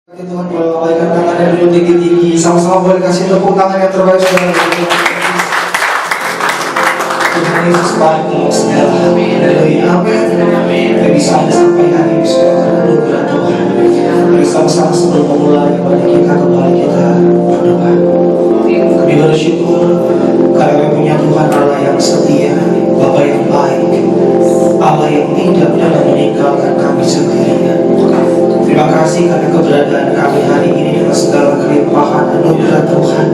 Tuhan boleh lambaikan tangannya dulu tinggi-tinggi. Sama-sama boleh kasih tepuk tangan yang terbaik saudara. Tuhan Yesus baik dalam segala hal. Haleluya. Amin. Kita bisa ada sampai hari ini semua karena anugerah Tuhan. Mari sama-sama sebelum memulai ibadah kita kembali kita berdoa. Kami bersyukur karena kami punya Tuhan Allah yang setia, Bapa yang baik, Allah yang tidak pernah meninggalkan kami sendirian. Terima kasih karena keberadaan kami hari ini dengan segala kelimpahan anugerah Tuhan.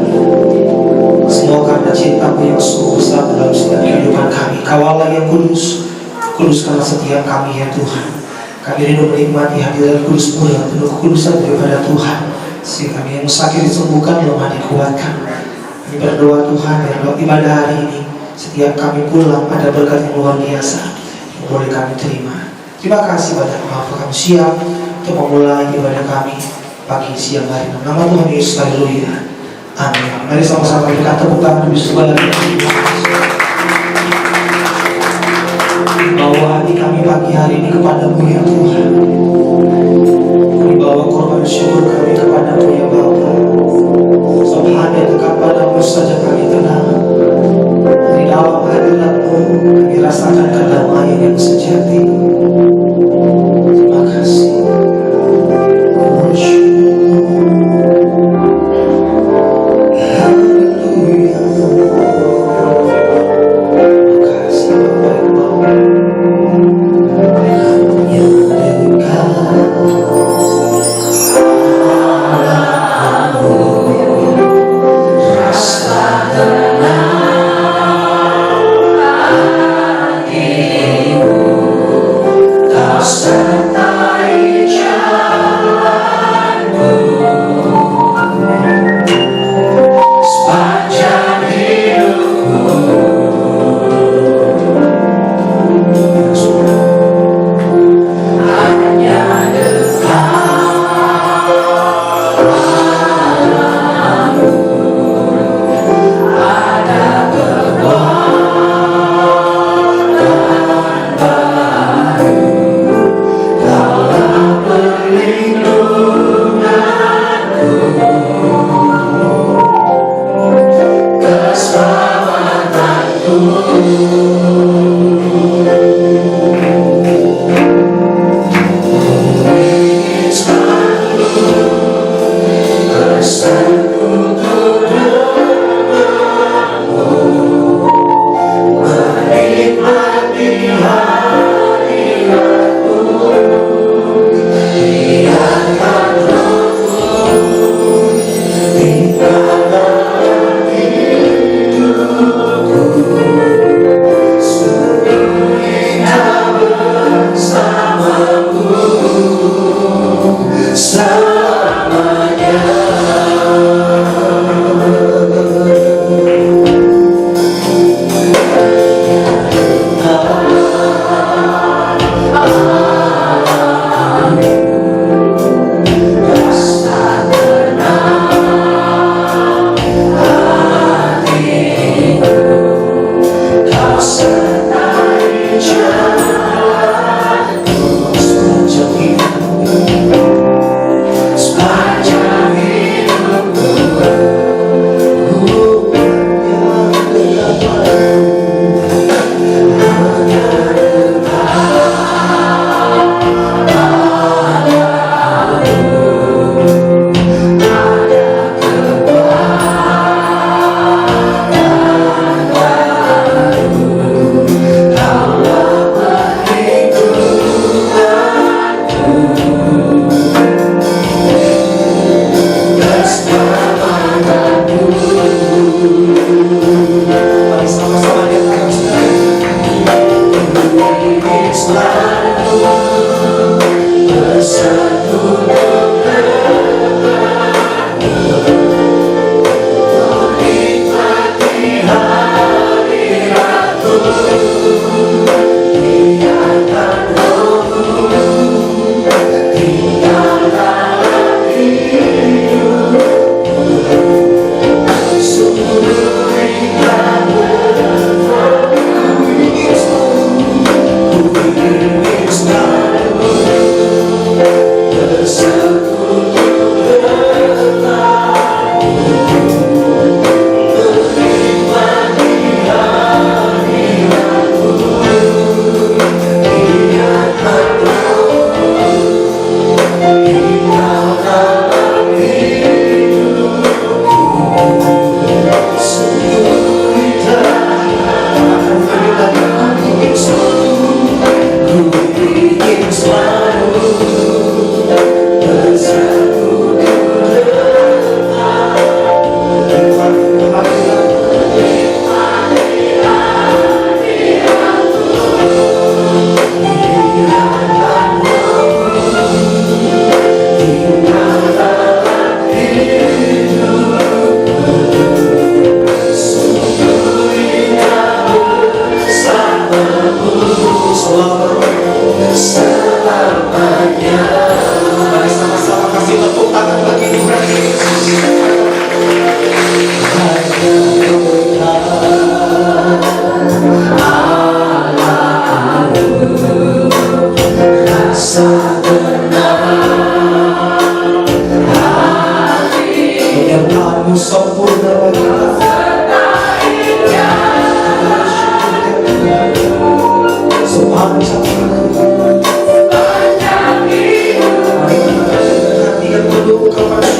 Semua karena cinta-Mu yang sungguh besar dalam setiap kehidupan kami. Kau Allah yang kudus, kuduskanlah setiap kami ya Tuhan. Kami rindu menikmati hadirat kudus-Mu yang penuh kekudusan daripada Tuhan. Sehingga kami yang sakit disembuhkan, lemah dikuatkan. Kami berdoa Tuhan dalam ibadah hari ini, setiap kami pulang ada berkat yang luar biasa yang boleh kami terima. Terima kasih pada Bapa, kami siap untuk memulai ibadah kami pagi siang hari. Nama Tuhan Yesus, haleluya. Amin. Mari sama-sama berikan tepuk tangan di sebelah bawa hati kami pagi hari ini kepadamu ya Tuhan. Kami bawa korban syukur kami kepadamu ya Bapa. Sebab hanya dekat padamu saja kami tenang. Di dalam hadirat-Mu kami rasakan kedamaian yang sejati. Terima kasih. Hanya Kenyataanmu sempurna bagi sepanjang hidup. Hati yang penuh kepada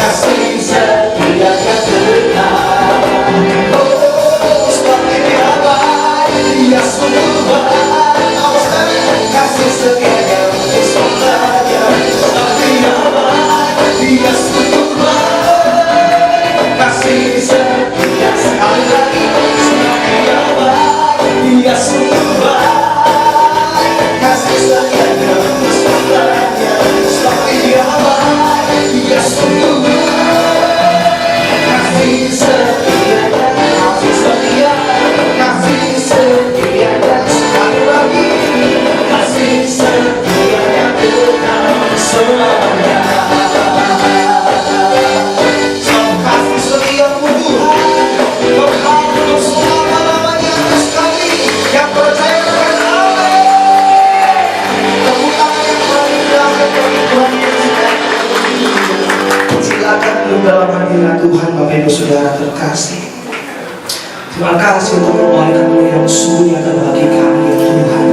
Kasih setia hadirat Tuhan, Bapak Ibu Saudara terkasih. Terima kasih untuk kebaikan-Mu yang sungguh nyata bagi kami ya Tuhan.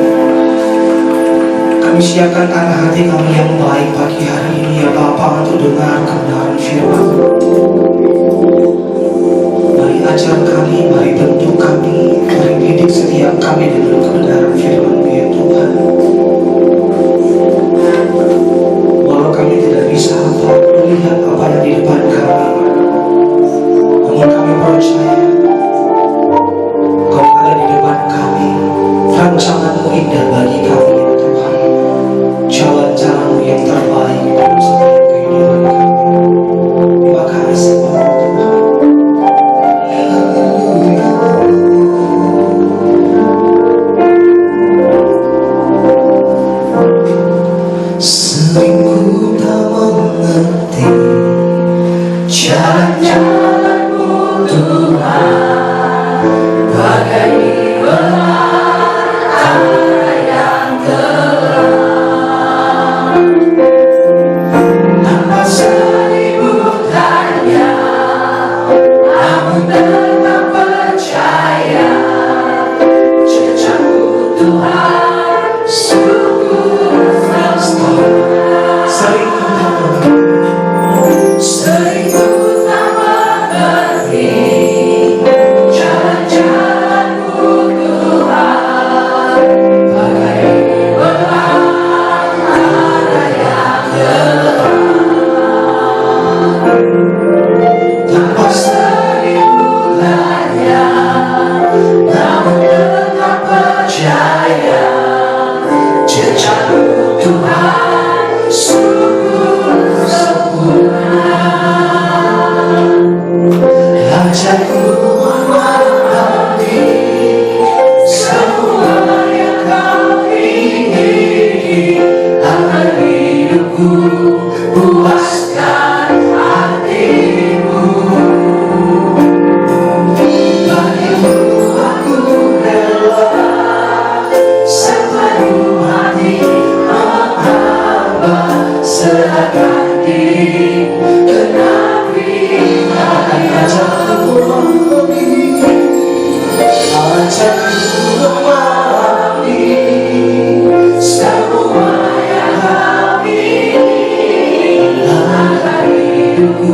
Kami siapkan tanah hati kami yang baik pagi hari ini ya Bapa untuk dengar kebenaran firman. Mari ajar kami, mari bentuk kami, mari didik setiap kami dengan kebenaran firman ya Tuhan. Walau kami tidak bisa melihat apa yang di depan kami, namun kami percaya Kau ada di depan kami. Rancangan-Mu indah bagi kami ya Tuhan. Jalan-jalan-Mu yang terbaik dalam setiap kehidupan kami. Terima kasih Bapak Tuhan. Haleluya. Sering ku tak mengerti jalan-jalan-Mu Tuhan. Bagai arah yang terang, tanpa seribu tanya, namun tetap percaya, jejak-Mu Tuhan sungguh pasti. Sering ku tak mengerti, sering ku tak mengerti jalan-jalan-Mu Tuhan, bagai arah yang terang, tanpa seribu tanya, namun tetap percaya, jejak-Mu Tuhan sungguh sempurna. Ajarku memahami semua yang Kau ingini akan hidupku, puaskan hatimu. Bagimu aku rela sepenuh hati menghamba, serahkan diri genapi ajarku memahami, ajarku memahami semua yang Kau ingini akan hidupku,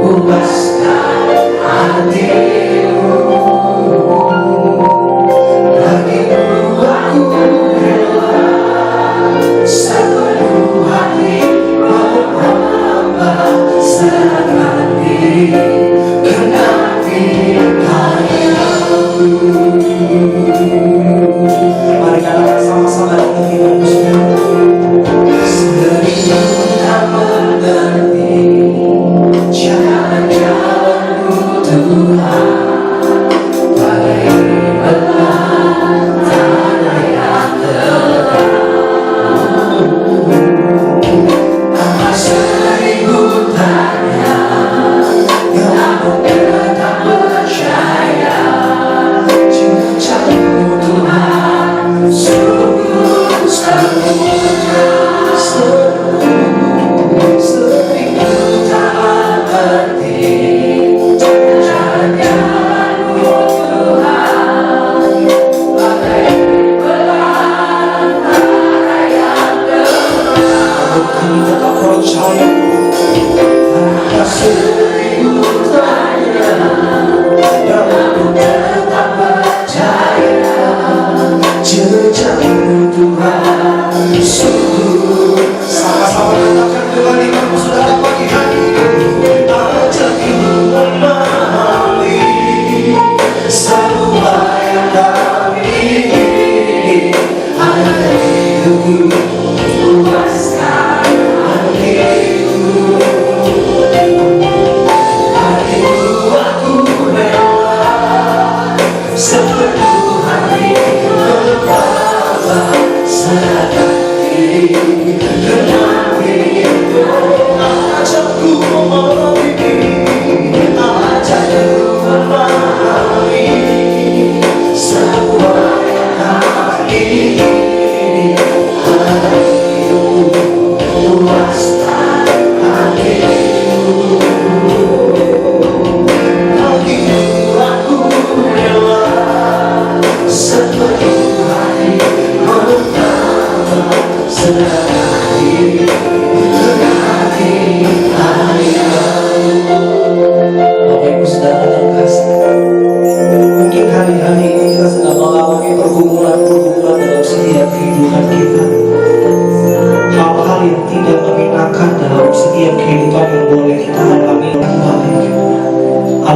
puaskan hatimu. Bagimu aku rela sepenuh hati menghamba, serahkan diri genapi karya-Mu. Mari katakan sama-sama dengan firman Tuhan. Sering ku tak mengerti jalan-jalan-Mu Tuhan, bagai tanah yang terang, tanpa seribu tanya,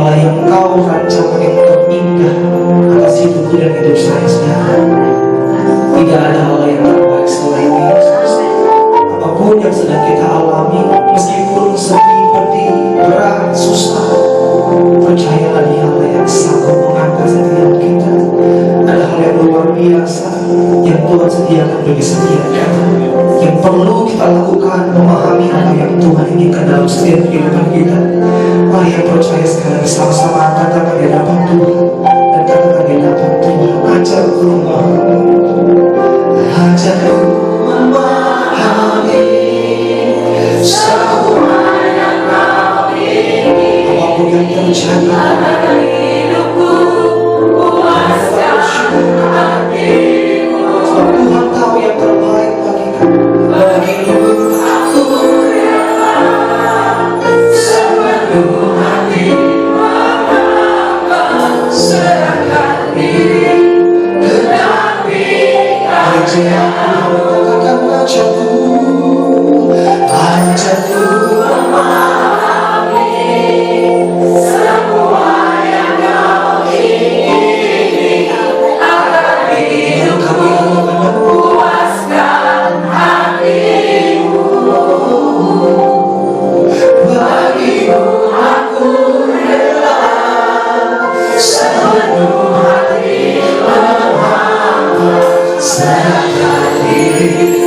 Allah yang Engkau rancangan yang terindah atas hidupku dan hidup saya sekarang. Tidak ada Allah yang terbaik selain Yesus. Apapun yang sedang kita alami, meskipun sedih, pedih, berat, susah, percayalah Dia Allah yang sanggup mengangkat setiap kita. Ada hal yang luar biasa yang Tuhan sediakan bagi setiap kita. Yang perlu kita lakukan, memahami apa yang Tuhan inginkan dalam setiap kehidupan kita. Mari yang percaya sekali sama-sama angkat tangan di hadapan Tuhan dan katakan di hadapan Tuhan, ajarku memahami, ajarku memahami semua yang Kau ingin. Apapun yang terjadi hidupku, puaskan hatimu. Sebab Tuhan tahu yang terbaik bagi kamu. Bagimu aku rela sepenuh hati mengaku serahkan diri. Tetapi ajarku, katakan ajarku memahami semua yang Kau ingini agar hidupku puaskan hatimu. Bagimu aku rela sepenuh hati menghamba serahkan diri.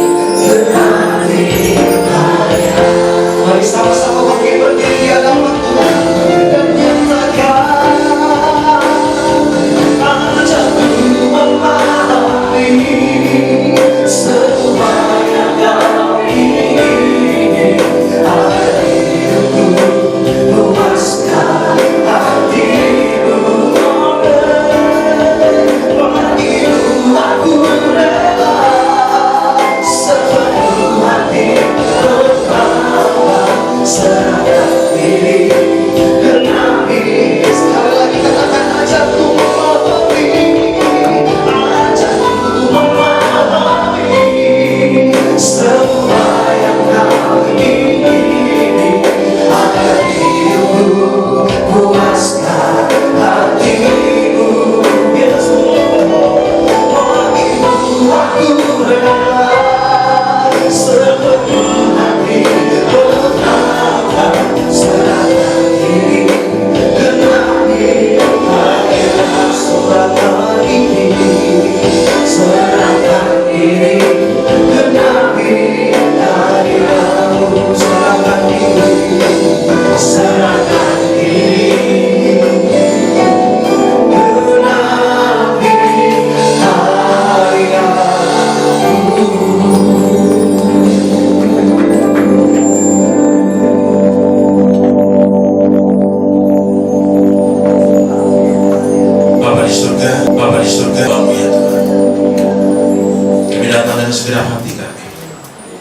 Mari sama-sama bangkit berdiri di hadapan Tuhan dan nyatakan, ajarku memahami semua yang Kau ingini agar hidupku puaskan hatimu. Bagimu aku rela sepenuh hati serahkan diri. Genapi sekali lagi katakan, ajarku memahami, ajarku memahami semua yang Kau ingini agar hidupku puaskan hatimu. Yesus, bagimu aku rela sepenuh hati serahkan diri. Genapi akhirnya serahkan diri, serahkan diri. Genapi akhirnya serahkan diri, serahkan diri. Genapi akhirnya. Bapa di surga, Bapa ya Tuhan, kami datang dengan segenap hati kami,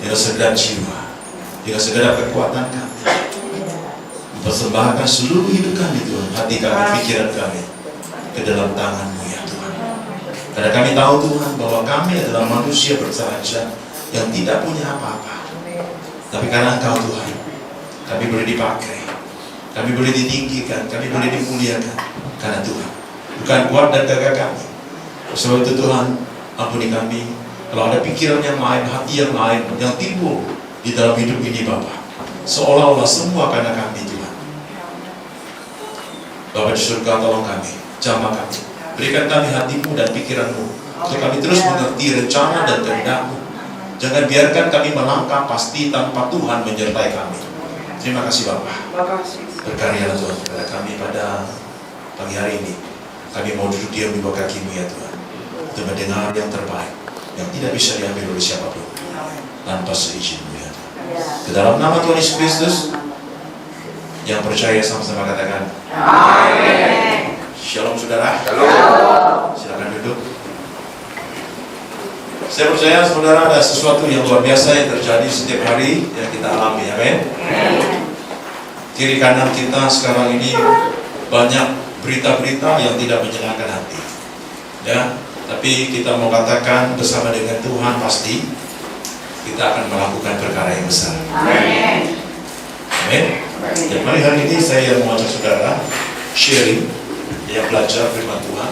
dengan segenap jiwa, dengan segenap kekuatan kami, mempersembahkan seluruh hidup kami Tuhan, hati kami, pikiran kami ke dalam tangan-Mu ya Tuhan. Karena kami tahu Tuhan bahwa kami adalah manusia bersahaja yang tidak punya apa-apa, tapi karena Engkau Tuhan, kami boleh dipakai, kami boleh ditinggikan, kami boleh dimuliakan karena Tuhan. Bukan kuat dan gagah kami. Sebab itu Tuhan, ampuni kami kalau ada pikiran yang lain, hati yang lain yang timbul di dalam hidup ini Bapa, seolah-olah semua karena kami Tuhan. Bapa di surga, tolong kami, jamah kami, berikan kami hati-Mu dan pikiran-Mu untuk kami terus mengerti rencana dan kehendak-Mu. Jangan biarkan kami melangkah pasti tanpa Tuhan menyertai kami. Terima kasih Bapa. Berkaryalah Tuhan kepada kami pada pagi hari ini. Kami mau duduk diam di bawah kaki-Mu ya Tuhan, untuk mendengar yang terbaik yang tidak bisa diambil oleh siapapun tanpa seizin-Mu ya Tuhan. Ke dalam nama Tuhan Yesus Kristus, yang percaya sama-sama katakan amin. Shalom saudara. Shalom. Silakan duduk. Saya percaya saudara ada sesuatu yang luar biasa yang terjadi setiap hari yang kita alami, amin. Kiri kanan kita sekarang ini banyak berita-berita yang tidak menyenangkan hati, ya. Tapi kita mau katakan bersama dengan Tuhan pasti kita akan melakukan perkara yang besar. Amin. Amin. Dan mari hari ini saya mau ajak saudara sharing, ya belajar firman Tuhan,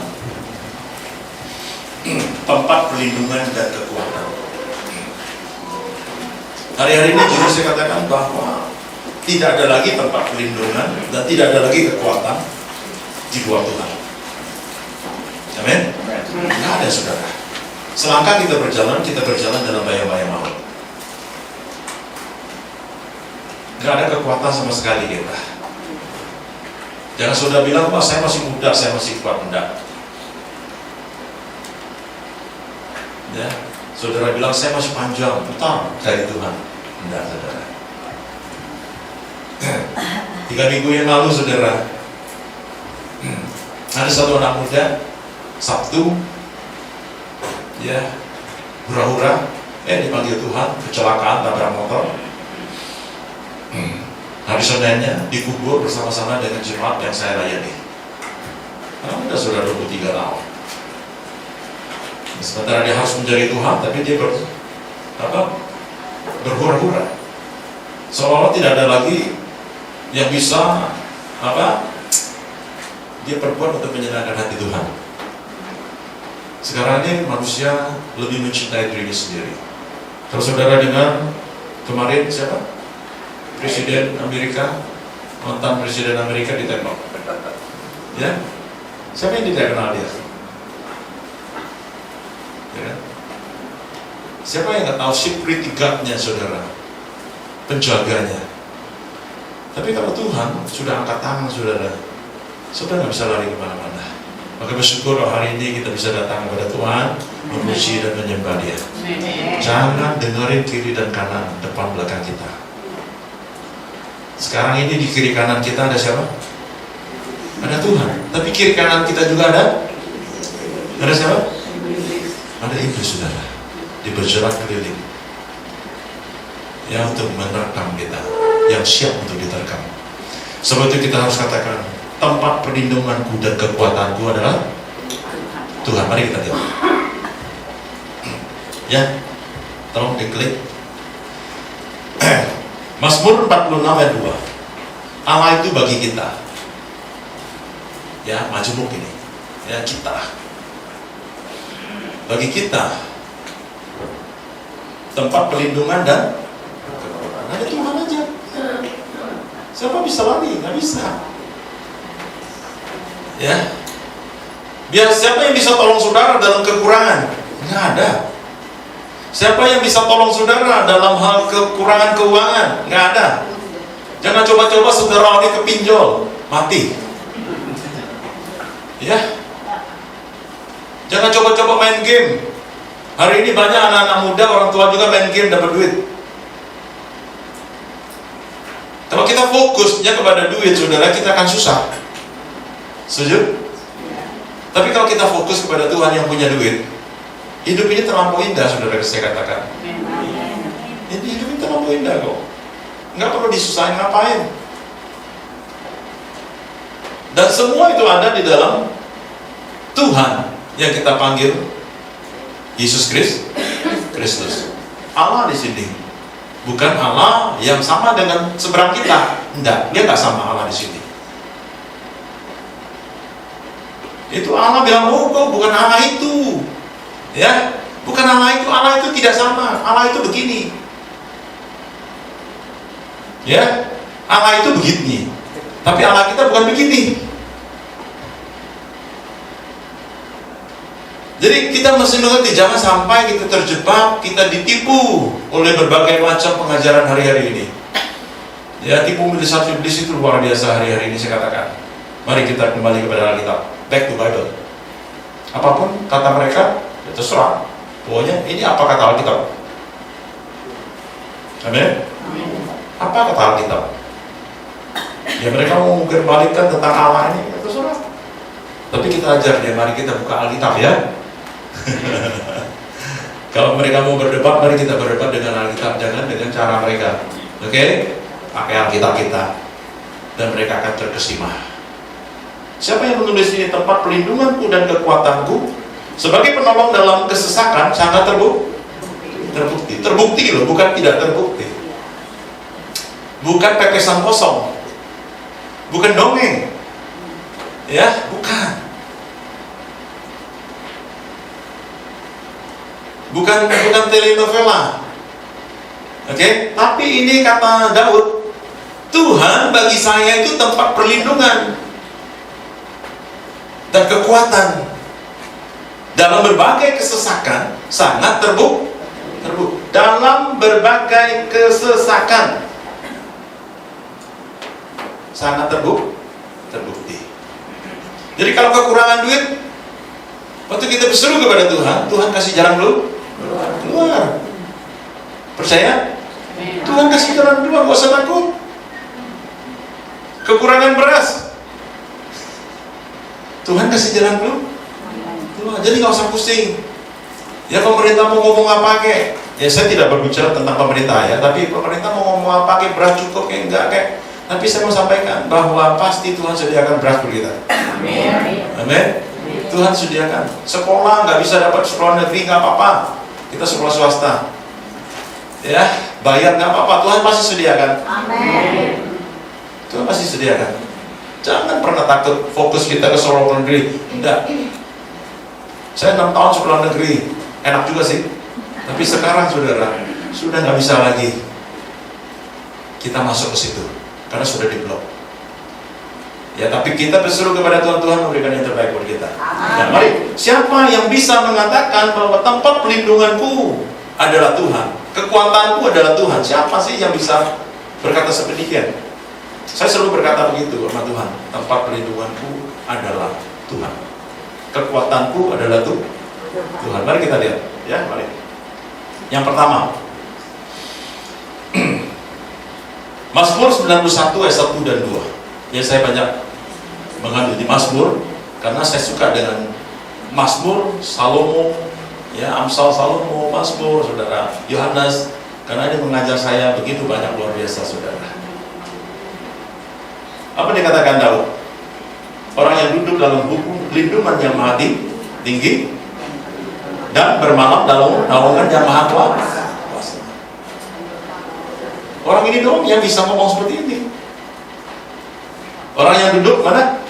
tempat perlindungan dan kekuatan. Hari-hari ini jujur saya katakan bahwa tidak ada lagi tempat perlindungan dan tidak ada lagi kekuatan di luar Tuhan. Amin? Tidak ada, saudara. Selangkah kita berjalan dalam bayang-bayang maut. Tidak ada kekuatan sama sekali kita. Jangan saudara bilang, wah saya masih muda, saya masih kuat. Enggak. Ya, saudara bilang saya masih panjang, putar dari Tuhan. Enggak, saudara. 3 minggu yang lalu, saudara, ada satu anak muda Sabtu, ya, hura-hura, dipanggil Tuhan, kecelakaan, tabrak motor. Hari Seninnya dikubur bersama-sama dengan jemaat yang saya layani. Sudah sudah 23 tahun. Sementara dia harus mencari Tuhan, tapi dia berhura-hura. Seolah-olah tidak ada lagi yang bisa dia perbuat untuk menyenangkan hati Tuhan. Sekarang ini manusia lebih mencintai dirinya sendiri. Kalau saudara dengar kemarin siapa? Presiden Amerika, mantan Presiden Amerika ditembak. Ya, siapa yang tidak kenal dia? Ya. Siapa yang nggak tahu security guard-nya, saudara, penjaganya? Tapi kalau Tuhan sudah angkat tangan, saudara, saudara nggak bisa lari kemana-mana. Maka bersyukur hari ini kita bisa datang kepada Tuhan, memuji dan menyembah Dia. Jangan dengerin kiri dan kanan, depan belakang kita. Sekarang ini di kiri kanan kita ada siapa? Ada Tuhan. Tapi kiri kanan kita juga ada siapa? Ada iblis, saudara. Dia bergerak keliling, yang untuk menerkam kita, yang siap untuk diterkam. Sebab itu kita harus katakan, tempat perlindunganku dan kekuatanku adalah Tuhan. Mari kita lihat. Ya, tolong diklik. Mazmur 46 ayat 2. Allah itu bagi kita, ya, majemuk ini, ya, kita. Bagi kita tempat perlindungan dan kekuatan. Ada Tuhan aja. Siapa bisa lari? Nggak bisa. Ya, biar siapa yang bisa tolong saudara dalam kekurangan? Nggak ada. Siapa yang bisa tolong saudara dalam hal kekurangan keuangan? Nggak ada. Jangan coba-coba saudara ini kepinjol, mati. Ya. Jangan coba-coba main game. Hari ini banyak anak-anak muda, orang tua juga main game dapat duit. Kalau kita fokusnya kepada duit, saudara, kita akan susah. Setuju? Tapi kalau kita fokus kepada Tuhan yang punya duit, hidup ini terlampau indah, saudara, saya katakan. Ini hidup ini terlampau indah kok. Nggak perlu disusahin ngapain. Dan semua itu ada di dalam Tuhan yang kita panggil Yesus Kristus. Allah di sini bukan Allah yang sama dengan seberang kita. Enggak, dia nggak sama Allah di sini. Itu Allah bilang, oh bukan Allah itu. Ya, bukan Allah itu tidak sama. Allah itu begini. Ya, Allah itu begini. Tapi Allah kita bukan begini. Jadi kita mesti mengerti, jangan sampai kita terjebak, kita ditipu oleh berbagai macam pengajaran hari-hari ini. Ya, tipu satu iblis itu luar biasa hari-hari ini, saya katakan. Mari kita kembali kepada Alkitab, back to Bible. Apapun kata mereka, ya terserah. Pokoknya ini apa kata Alkitab. Amin. Apa kata Alkitab? Ya mereka mau mengkembalikan tentang Allah ini, ya terserah. Tapi kita ajar dia, mari kita buka Alkitab ya. Kalau mereka mau berdebat, mari kita berdebat dengan Alkitab, jangan dengan cara mereka. Oke? Pakai Alkitab kita, dan mereka akan terkesima. Siapa yang menulis ini? Tempat pelindunganku dan kekuatanku, sebagai penolong dalam kesesakan, sangat terbukti. Terbukti loh, bukan tidak terbukti. Bukan pepesan kosong, bukan dongeng. Ya, bukan. Bukan telenovela. Oke, tapi ini kata Daud, Tuhan bagi saya itu tempat perlindungan dan kekuatan dalam berbagai kesesakan. Sangat terbukti dalam berbagai kesesakan, sangat terbukti. Jadi kalau kekurangan duit, waktu kita berseru kepada Tuhan, Tuhan kasih jalan keluar. Percaya? Tuhan kasih jalan keluar, gak usah takut. Kekurangan beras, Tuhan kasih jalan keluar. Jadi gak usah pusing. Ya pemerintah mau ngomong apa kek? Ya saya tidak berbicara tentang pemerintah ya, tapi pemerintah mau ngomong apa kek, beras cukup kek, enggak kek. Tapi saya mau sampaikan bahwa pasti Tuhan sediakan beras bagi kita. Amin. Tuhan sediakan. Sekolah nggak bisa dapat sekolah negeri nggak apa-apa. Kita sekolah swasta. Ya, bayar nggak apa-apa. Tuhan pasti sediakan. Amin. Tuhan pasti sediakan. Jangan pernah takut fokus kita ke sekolah negeri. Tidak. Saya 6 tahun sekolah negeri, enak juga sih. Tapi sekarang saudara sudah nggak bisa lagi kita masuk ke situ karena sudah diblok. Ya, tapi kita berseru kepada Tuhan, Tuhan memberikan yang terbaik buat kita. Nah, mari, siapa yang bisa mengatakan bahwa tempat pelindunganku adalah Tuhan, kekuatanku adalah Tuhan? Siapa sih yang bisa berkata seperti itu? Saya selalu berkata begitu sama Tuhan, tempat pelindunganku adalah Tuhan, kekuatanku adalah Tuhan. Mari kita lihat, ya, mari. Yang pertama, Mazmur 91 ayat 1 dan 2. Ya, saya banyak mengambil di Mazmur karena saya suka dengan Mazmur, Salomo, ya, Amsal Salomo, Mazmur, saudara, Yohanes, karena ini mengajar saya begitu banyak, luar biasa, saudara. Apa dikatakan Daud? Orang yang duduk dalam lindungan yang maha tinggi dan bermalam dalam naungan yang maha kuasa. Orang ini dong yang bisa ngomong seperti ini. Orang yang duduk mana?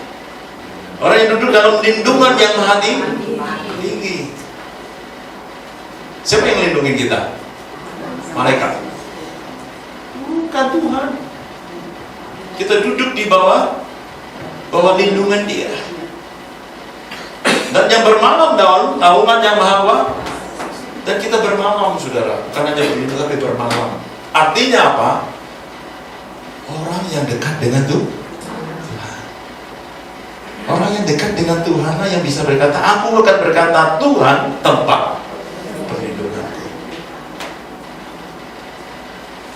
Orang yang duduk dalam lindungan yang maha tinggi. Siapa yang melindungi kita? Malaikat. Bukan Tuhan. Kita duduk di bawah lindungan Dia. Dan yang bermalam dalam naungan yang maha kuasa. Dan kita bermalam, saudara, bukan hanya berlindung tapi bermalam. Artinya apa? Orang yang dekat dengan Tuhan. Orang yang dekat dengan Tuhan lah yang bisa berkata, aku akan berkata, Tuhan tempat perlindunganku.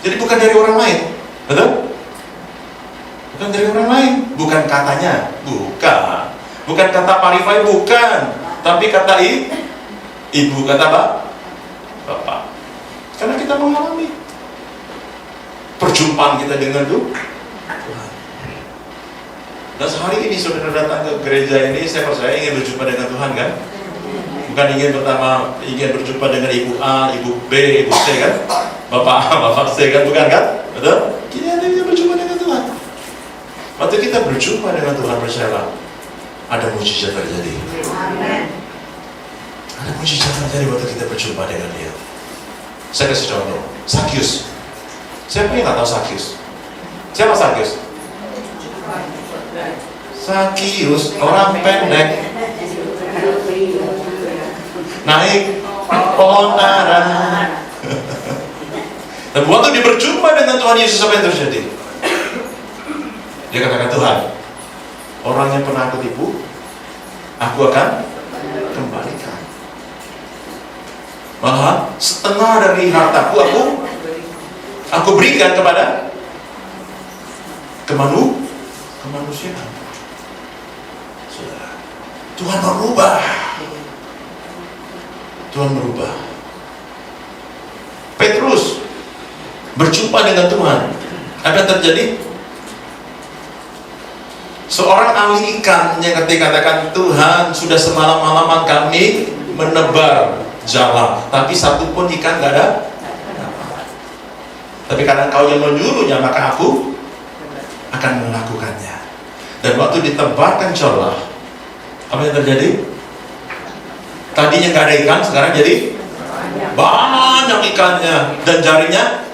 Jadi bukan dari orang lain, betul? Bukan dari orang lain, bukan katanya, bukan kata Pak Rifai, bukan, tapi kata ibu, kata bapak. Karena kita mengalami perjumpaan kita dengan Tuhan. Dan sehari ini saudara datang ke gereja ini, saya percaya ingin berjumpa dengan Tuhan, kan? Bukan ingin berjumpa dengan ibu A, ibu B, ibu C, kan? Bapak C, kan? Bukan, kan? Betul? Kita ingin berjumpa dengan Tuhan. Waktu kita berjumpa dengan Tuhan, percayalah, ada mujizat terjadi. Ada mujizat terjadi waktu kita berjumpa dengan Dia. Saya kasih contoh, Sakyus. Siapa yang nggak tahu Sakyus? Siapa Sakyus? Sakyus, orang pendek, naik pohon ara. Dan waktu dia berjumpa dengan Tuhan Yesus, apa yang terjadi? Dia katakan, Tuhan, orang yang pernah aku tipu, aku akan kembalikan. Malah setengah dari hartaku aku berikan kepada kemanusiaan. Saudara, Tuhan merubah. Petrus berjumpa dengan Tuhan. Apa yang terjadi? Seorang ahli ikan yang ketika katakan, Tuhan, sudah semalam-malaman kami menebar jala, tapi satu pun ikan gak ada. Tapi karena Engkau yang menyuruhnya, maka aku akan melakukannya. Dan waktu ditebarkan celah, apa yang terjadi? Tadinya nggak ada ikan, sekarang jadi banyak ikannya. Dan jaringnya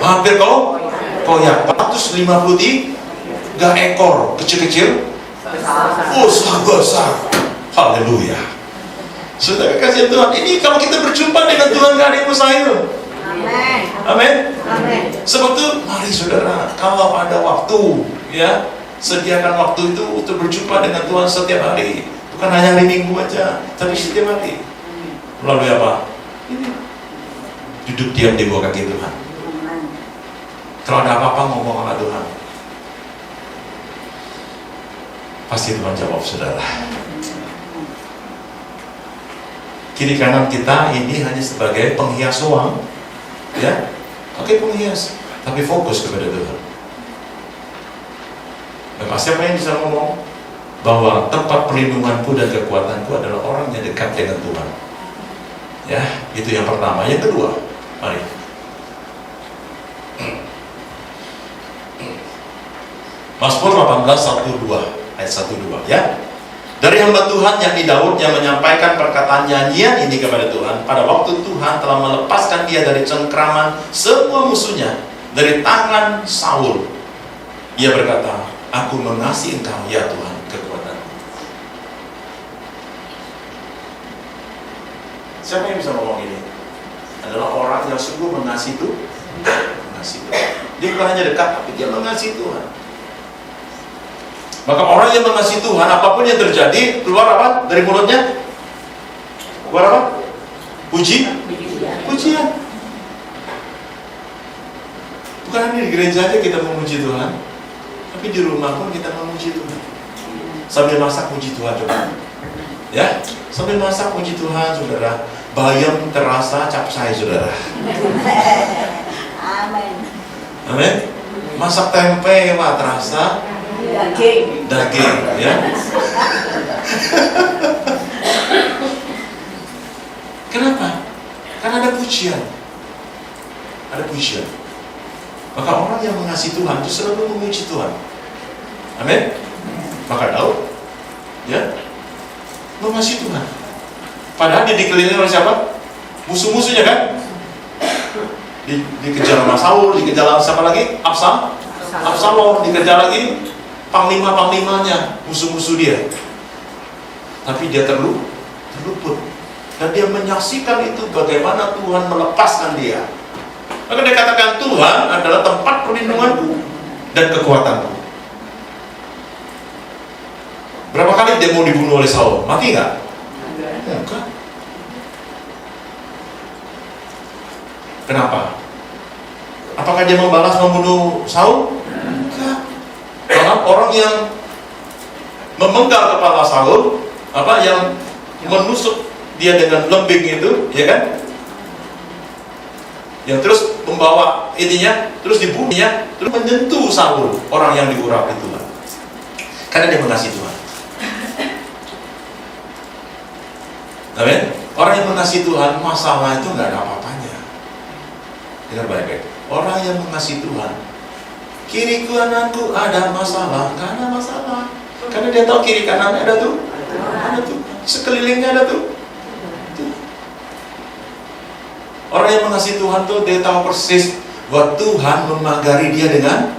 hampir koyak. 453 ekor kecil-kecil, besar. Haleluya. Saudara kasih Tuhan, ini kalau kita berjumpa dengan Tuhan gak ada yang mustahil. Amin. Sebab itu, mari saudara, kalau ada waktu, ya, sediakan waktu itu untuk berjumpa dengan Tuhan setiap hari. Bukan hanya hari Minggu aja, tapi setiap hari. Melalui apa? Ini. Duduk diam di bawah kaki Tuhan. Kalau ada apa-apa ngomong sama Tuhan, pasti Tuhan jawab, saudara. Kiri kanan kita ini hanya sebagai penghias doang, ya, oke, penghias, tapi fokus kepada Tuhan. Maka siapa yang bisa ngomong bahwa tempat perlindunganku dan kekuatanku adalah orang yang dekat dengan Tuhan? Ya, itu yang pertama. Yang kedua, mari. Mazmur 18:1-2, ayat 1-2, ya. Dari hamba Tuhan yakni Daud yang menyampaikan perkataan nyanyian ini kepada Tuhan pada waktu Tuhan telah melepaskan dia dari cengkraman semua musuhnya, dari tangan Saul. Ia berkata, aku mengasihi Engkau ya Tuhan kekuatanku. Siapa yang bisa ngomong ini? Adalah orang yang sungguh mengasihi Tuhan. Dia bukan hanya dekat, tapi dia mengasihi Tuhan. Maka orang yang mengasihi Tuhan, apapun yang terjadi, keluar apa dari mulutnya? Keluar apa? Pujian. Bukan hanya di gereja aja kita memuji Tuhan, tapi di rumah pun kita memuji Tuhan. Sambil masak puji Tuhan, coba. Ya, sambil masak puji Tuhan, saudara. Bayam terasa capcay, saudara. Amin. Masak tempe, wah terasa daging, ya. Kenapa? Karena ada pujian. Maka orang yang mengasihi Tuhan itu selalu memuji Tuhan. Amin. Maka Daud, ya, mengasihi Tuhan. Padahal dia dikelilingi oleh siapa? Musuh-musuhnya kan? Dikejar sama Saul, dikejar sama siapa lagi? Absalom, dikejar lagi panglima-panglimanya, musuh-musuh dia. Tapi dia terluput. Dan dia menyaksikan itu bagaimana Tuhan melepaskan dia. Maka dia katakan, Tuhan adalah tempat perlindunganku dan kekuatanku. Berapa kali dia mau dibunuh oleh Saul? Mati nggak? Enggak. Kenapa? Apakah dia membunuh Saul? Enggak. Karena orang yang memenggal kepala Saul, yang menusuk dia dengan lembing itu, ya kan? Yang terus membawa intinya, terus dibunuhnya, terus menyentuh Saul, orang yang diurapi Tuhan. Karena dia mengasihi Tuhan. Amin. Orang yang mengasihi Tuhan, masalah itu nggak ada apa-apanya. Dengar baik-baik. Orang yang mengasihi Tuhan, kiri kananku ada masalah, karena masalah. Karena dia tahu kiri kanannya ada tuh, sekelilingnya ada tuh. Orang yang mengasihi Tuhan tuh dia tahu persis bahwa Tuhan memagari dia dengan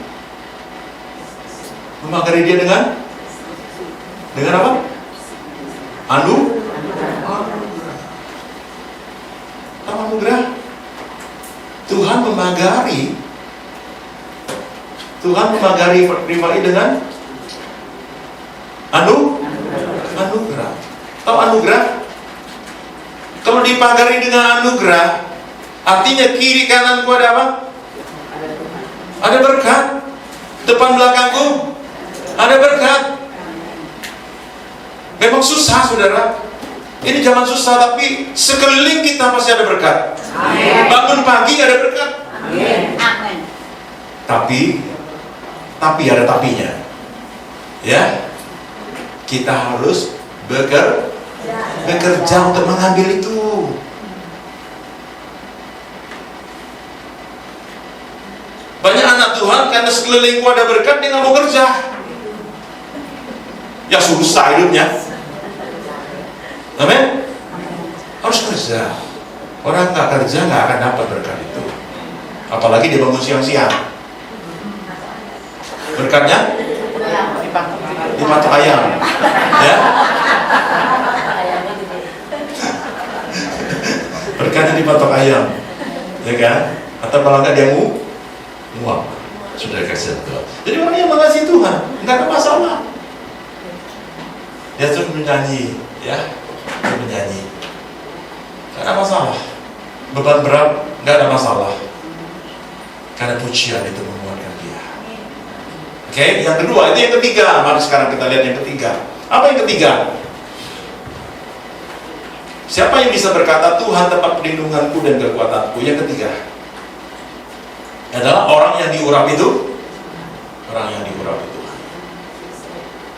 apa? Anugerah. Tuhan memagari pribadi dengan anugerah. Tahu anugerah? Kalau dipagari dengan anugerah, artinya kiri kananku ada apa? Ada berkat. Depan belakangku ada berkat. Memang susah, saudara. Ini zaman susah, tapi sekeliling kita pasti ada berkat. Amin. Bangun pagi ada berkat. Amin. Tapi ada tapinya. Ya. Kita harus bekerja untuk mengambil itu. Banyak anak Tuhan karena sekelilingku ada berkat, dia nggak mau kerja. Ya susah hidupnya. Amin. Harus kerja. Orang nggak kerja nggak akan dapat berkat itu. Apalagi dia bangun siang-siang. Berkatnya dipatok ayam, ya. Berkatnya dipatok ayam, ya kan? Atau kalau nggak dia muak, sudah dikasih Tuhan. Jadi orang yang mengasihi Tuhan nggak ada masalah. Dia terus menyanyi, ya, dia menyanyi, nggak ada masalah. Beban berat nggak ada masalah, karena pujian itu menguatkan dia. Oke, yang kedua, itu yang ketiga. Mari sekarang kita lihat yang ketiga. Apa yang ketiga? Siapa yang bisa berkata, Tuhan tempat perlindunganku dan kekuatanku? Yang ketiga adalah orang yang diurapi itu. Orang yang diurapi Tuhan.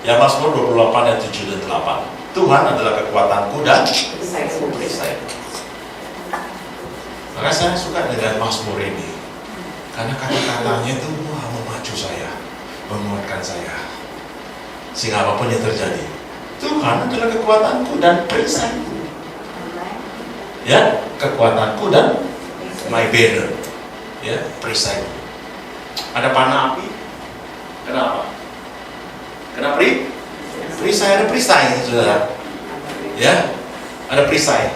Ya, Mazmur 28 ayat 7 dan 8. Tuhan adalah kekuatanku dan perisaiku. Maka saya suka dengan Mazmur ini, karena kata-katanya itu memacu saya, menguatkan saya, sehingga apapun yang terjadi, Tuhan adalah kekuatanku dan perisaiku. Ya, kekuatanku dan my banner, ya, perisaiku. Ada panah api, kenapa? Kenapa perisai? Ada perisai, saudara. Ya, ada perisai.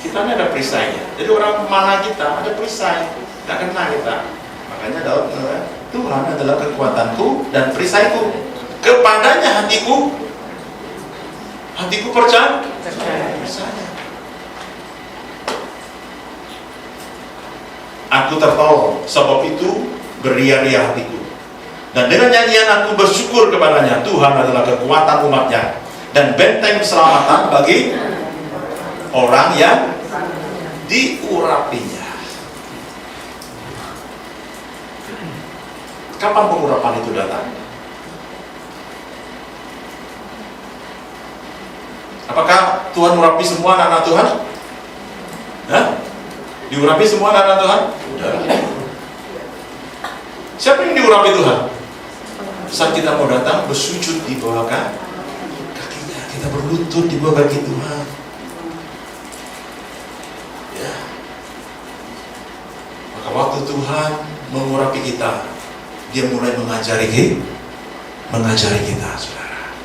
Kita ini ada perisainya. Jadi orang mana kita ada perisai, nggak kena kita. Makanya Daud mengatakan, Tuhan adalah kekuatanku dan perisaiku. Kepadanya hatiku percaya. Aku tertolong, sebab itu beria-ria hatiku. Dan dengan nyanyian aku bersyukur kepadanya. Tuhan adalah kekuatan umatnya dan benteng keselamatan bagi orang yang diurapinya. Kapan pengurapan itu datang? Apakah Tuhan urapi semua anak-anak Tuhan? Hah? Diurapi semua anak-anak Tuhan? Udah. Siapa yang diurapi Tuhan? Saat kita mau datang bersujud di bawah kakinya, kita berlutut di bawah kaki Tuhan. Ya. Maka waktu Tuhan mengurapi kita, Dia mulai mengajari kita, saudara.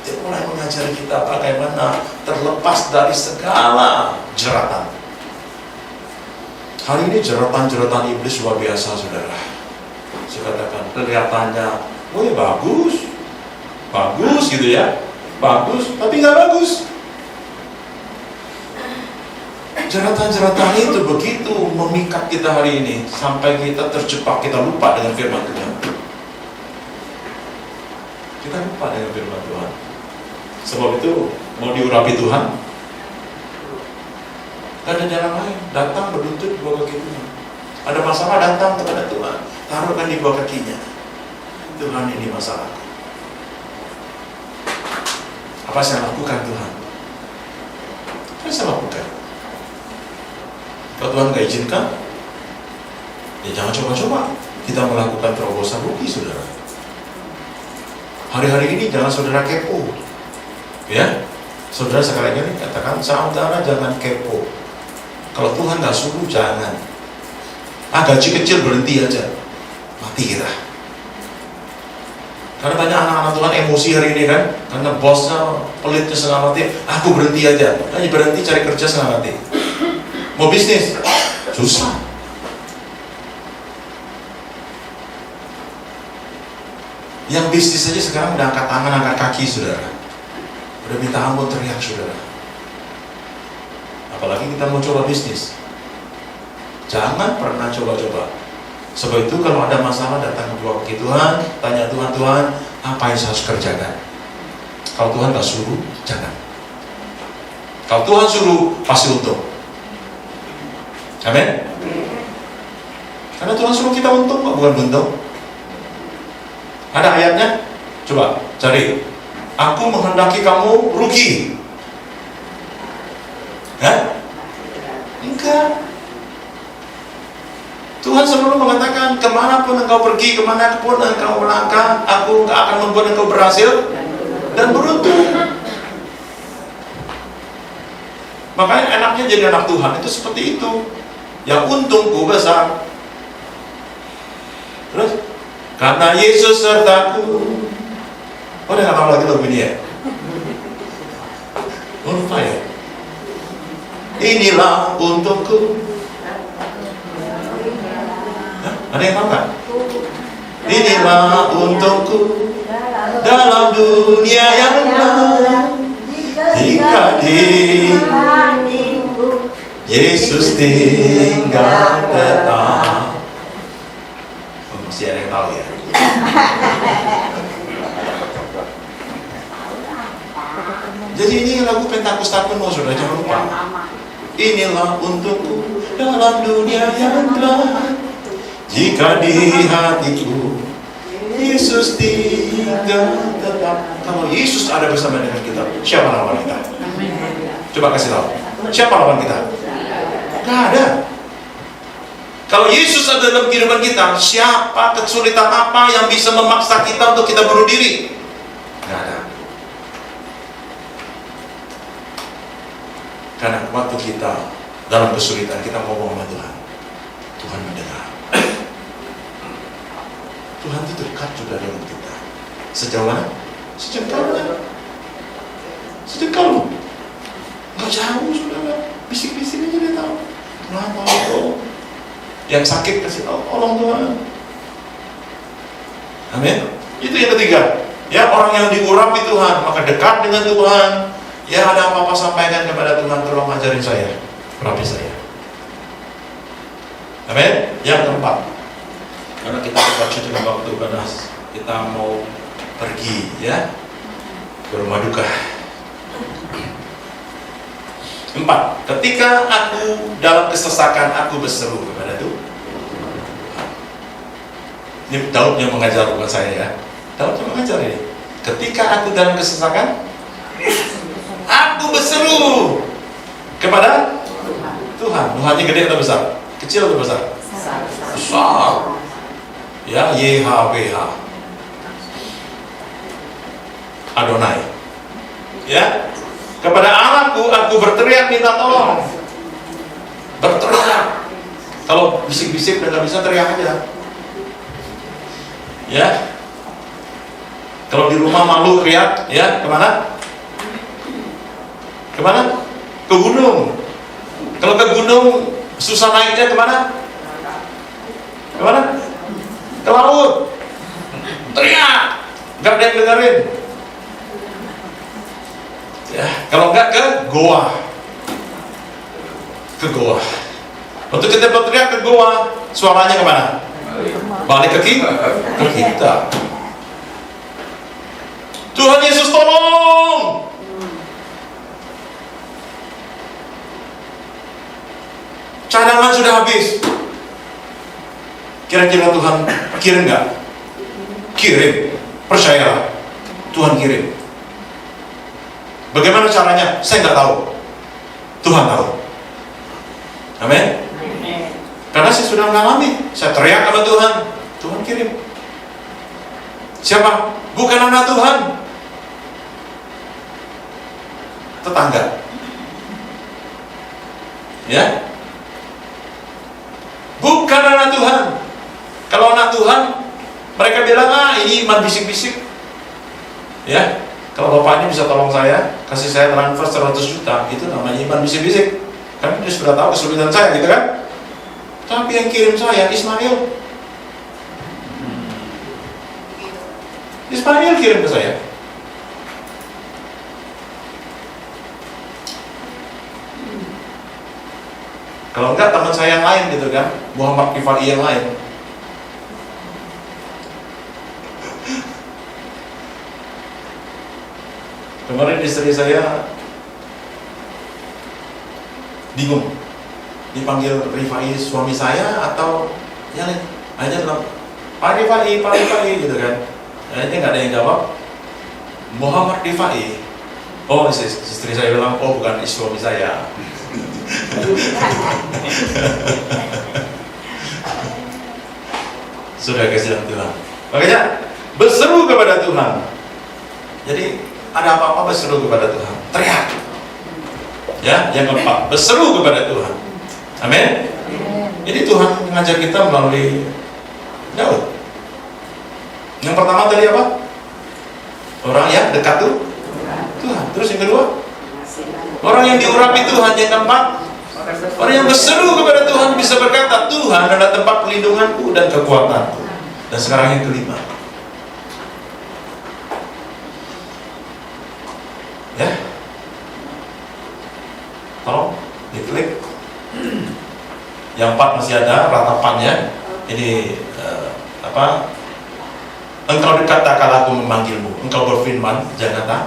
Dia mulai mengajari kita bagaimana terlepas dari segala jeratan. Hari ini jeratan-jeratan iblis luar biasa, saudara. Saya katakan, kelihatannya, oh ya bagus gitu ya, bagus, tapi nggak bagus. Jeratan-jeratan itu begitu memikat kita hari ini, sampai kita terjebak, kita lupa dengan firman Tuhan. Kita lupa dengan firman Tuhan. Sebab itu, mau diurapi Tuhan, gak ada jalan lain. Datang berlutut di bawah kaki Tuhan. Ada masalah, datang kepada Tuhan, taruhkan di bawah kakinya. Tuhan, ini masalah. Apa saya lakukan, Tuhan? Apa saya lakukan? Kalau Tuhan gak izinkan, ya jangan coba-coba kita melakukan terobosan rugi, saudara. Hari-hari ini jangan saudara kepo, ya. Saudara sekali lagi katakan, saudara jangan kepo. Kalau Tuhan gak suruh, jangan. Gaji kecil berhenti aja, mati kita. Karena banyak anak-anak Tuhan emosi hari ini kan, karena bosnya pelitnya setengah mati, aku berhenti aja. Hanya berhenti cari kerja setengah mati. Mau bisnis, susah. Yang bisnis saja sekarang udah angkat tangan, angkat kaki, saudara. Udah minta ampun, teriak, saudara. Apalagi kita mau coba bisnis. Jangan pernah coba-coba. Sebab itu kalau ada masalah datang ke Tuhan, tanya Tuhan, Tuhan, apa yang saya harus kerjakan? Kalau Tuhan gak suruh, jangan. Kalau Tuhan suruh, pasti untung. Amin. Karena Tuhan suruh kita untung kok, bukan buntung. Ada ayatnya? Coba cari. Aku menghendaki kamu rugi. Hah? Enggak. Tuhan selalu mengatakan, kemanapun engkau pergi, kemanapun engkau melangkah, aku akan membuat engkau berhasil dan beruntung. Makanya enaknya jadi anak Tuhan itu seperti itu. Yang untungku besar. Terus, karena Yesus sertaku. Oh, dia nggak tahu lagi lagu ini ya? Oh, lupa ya? Inilah untungku. Hah? Ada yang tahu nggak? Inilah untungku dalam dunia yang gelap, jika di Yesus tinggal tetap. Oh, masih ada yang tahu ya? Jadi ini lagu Pentakosta penuh, saudara, jangan lupa. Inilah untukku dalam dunia yang gelap, jika di hatiku Yesus tinggal tetap. Kalau Yesus ada bersama dengan kita, siapa lawan kita? Coba kasih tahu. Siapa lawan kita? Gak ada. Kalau Yesus ada dalam kehidupan kita, siapa, kesulitan apa yang bisa memaksa kita untuk kita bunuh diri? Gak ada. Karena waktu kita dalam kesulitan, kita ngomong sama Tuhan, Tuhan mendengar. Tuhan itu dekat juga dengan kita. Sejauh mana? Sejengkal. Sejengkal. Gak jauh, saudara. Bisik-bisik aja dia tahu. Kenapa? Oh. Yang sakit kasih tahu, tolong Tuhan. Amin. Itu yang ketiga. Ya, orang yang diurapi Tuhan, maka dekat dengan Tuhan. Ya, ada apa-apa sampaikan kepada Tuhan, tolong ajarin saya, urapi saya. Amin. Yang keempat, karena kita terbaca dengan waktu, karena kita mau pergi ya ke rumah duka. 4. Ketika aku dalam kesesakan, aku berseru kepada Tuhan. Ini Daud yang mengajar, bukan saya ya. Daud yang mengajar ini. Ketika aku dalam kesesakan, aku berseru kepada Tuhan. Tuhannya gede atau besar? Kecil atau besar? Besar. Ya, YHWH. Adonai. Ya. Kepada Allahku, aku berteriak minta tolong. Berteriak. Kalau bisik-bisik dan nggak bisa, teriak aja. Ya. Kalau di rumah malu teriak, ya kemana? Kemana? Ke gunung. Kalau ke gunung susah naiknya, kemana? Kemana? Ke laut. Teriak. Nggak ada yang dengerin. Ya, kalau enggak ke goa. Ke goa. Untuk kita berteriak ke goa, suaranya kemana? Balik ke kita. Ke kita. Tuhan Yesus tolong. Cadangan sudah habis. Kira-kira Tuhan kirim nggak? Kirim. Percayalah, Tuhan kirim. Bagaimana caranya? Saya nggak tahu. Tuhan tahu. Amin. Karena saya sudah mengalami. Saya teriak sama Tuhan, Tuhan kirim. Siapa? Bukan anak Tuhan, tetangga. Ya. Bukan anak Tuhan. Kalau anak Tuhan, mereka bilang, ini iman bisik-bisik. Ya. Kalau bapak ini bisa tolong saya, kasih saya transfer 100 juta, itu namanya iman bisik-bisik. Kan dia sudah tahu kesulitan saya, gitu kan? Tapi yang kirim saya, Ismail. Ismail kirim ke saya. Kalau enggak, teman saya yang lain, gitu kan? Muhammad Kifai yang lain. Kemarin istri saya bingung, dipanggil Rifai suami saya atau yang lain. Hanya bilang, Pak Rifai gitu kan. Akhirnya nggak ada yang jawab. Muhammad Rifai. Oh, istri saya bilang, oh bukan suami saya. sudah kasih Tuhan. Makanya berseru kepada Tuhan. Jadi ada apa-apa berseru kepada Tuhan, teriak. Ya, yang keempat, berseru kepada Tuhan. Amin. Jadi Tuhan mengajar kita melalui Daud. Yang pertama tadi apa? Orang yang dekat tuh Tuhan. Terus yang kedua, orang yang diurapi Tuhan. Yang keempat, orang yang berseru kepada Tuhan bisa berkata, Tuhan adalah tempat pelindunganku dan kekuatanku. Dan sekarang yang kelima, ya, tolong diklik. Yang empat masih ada ratapannya. Ini engkau dekat tak kala aku memanggilmu, engkau berfirman jangan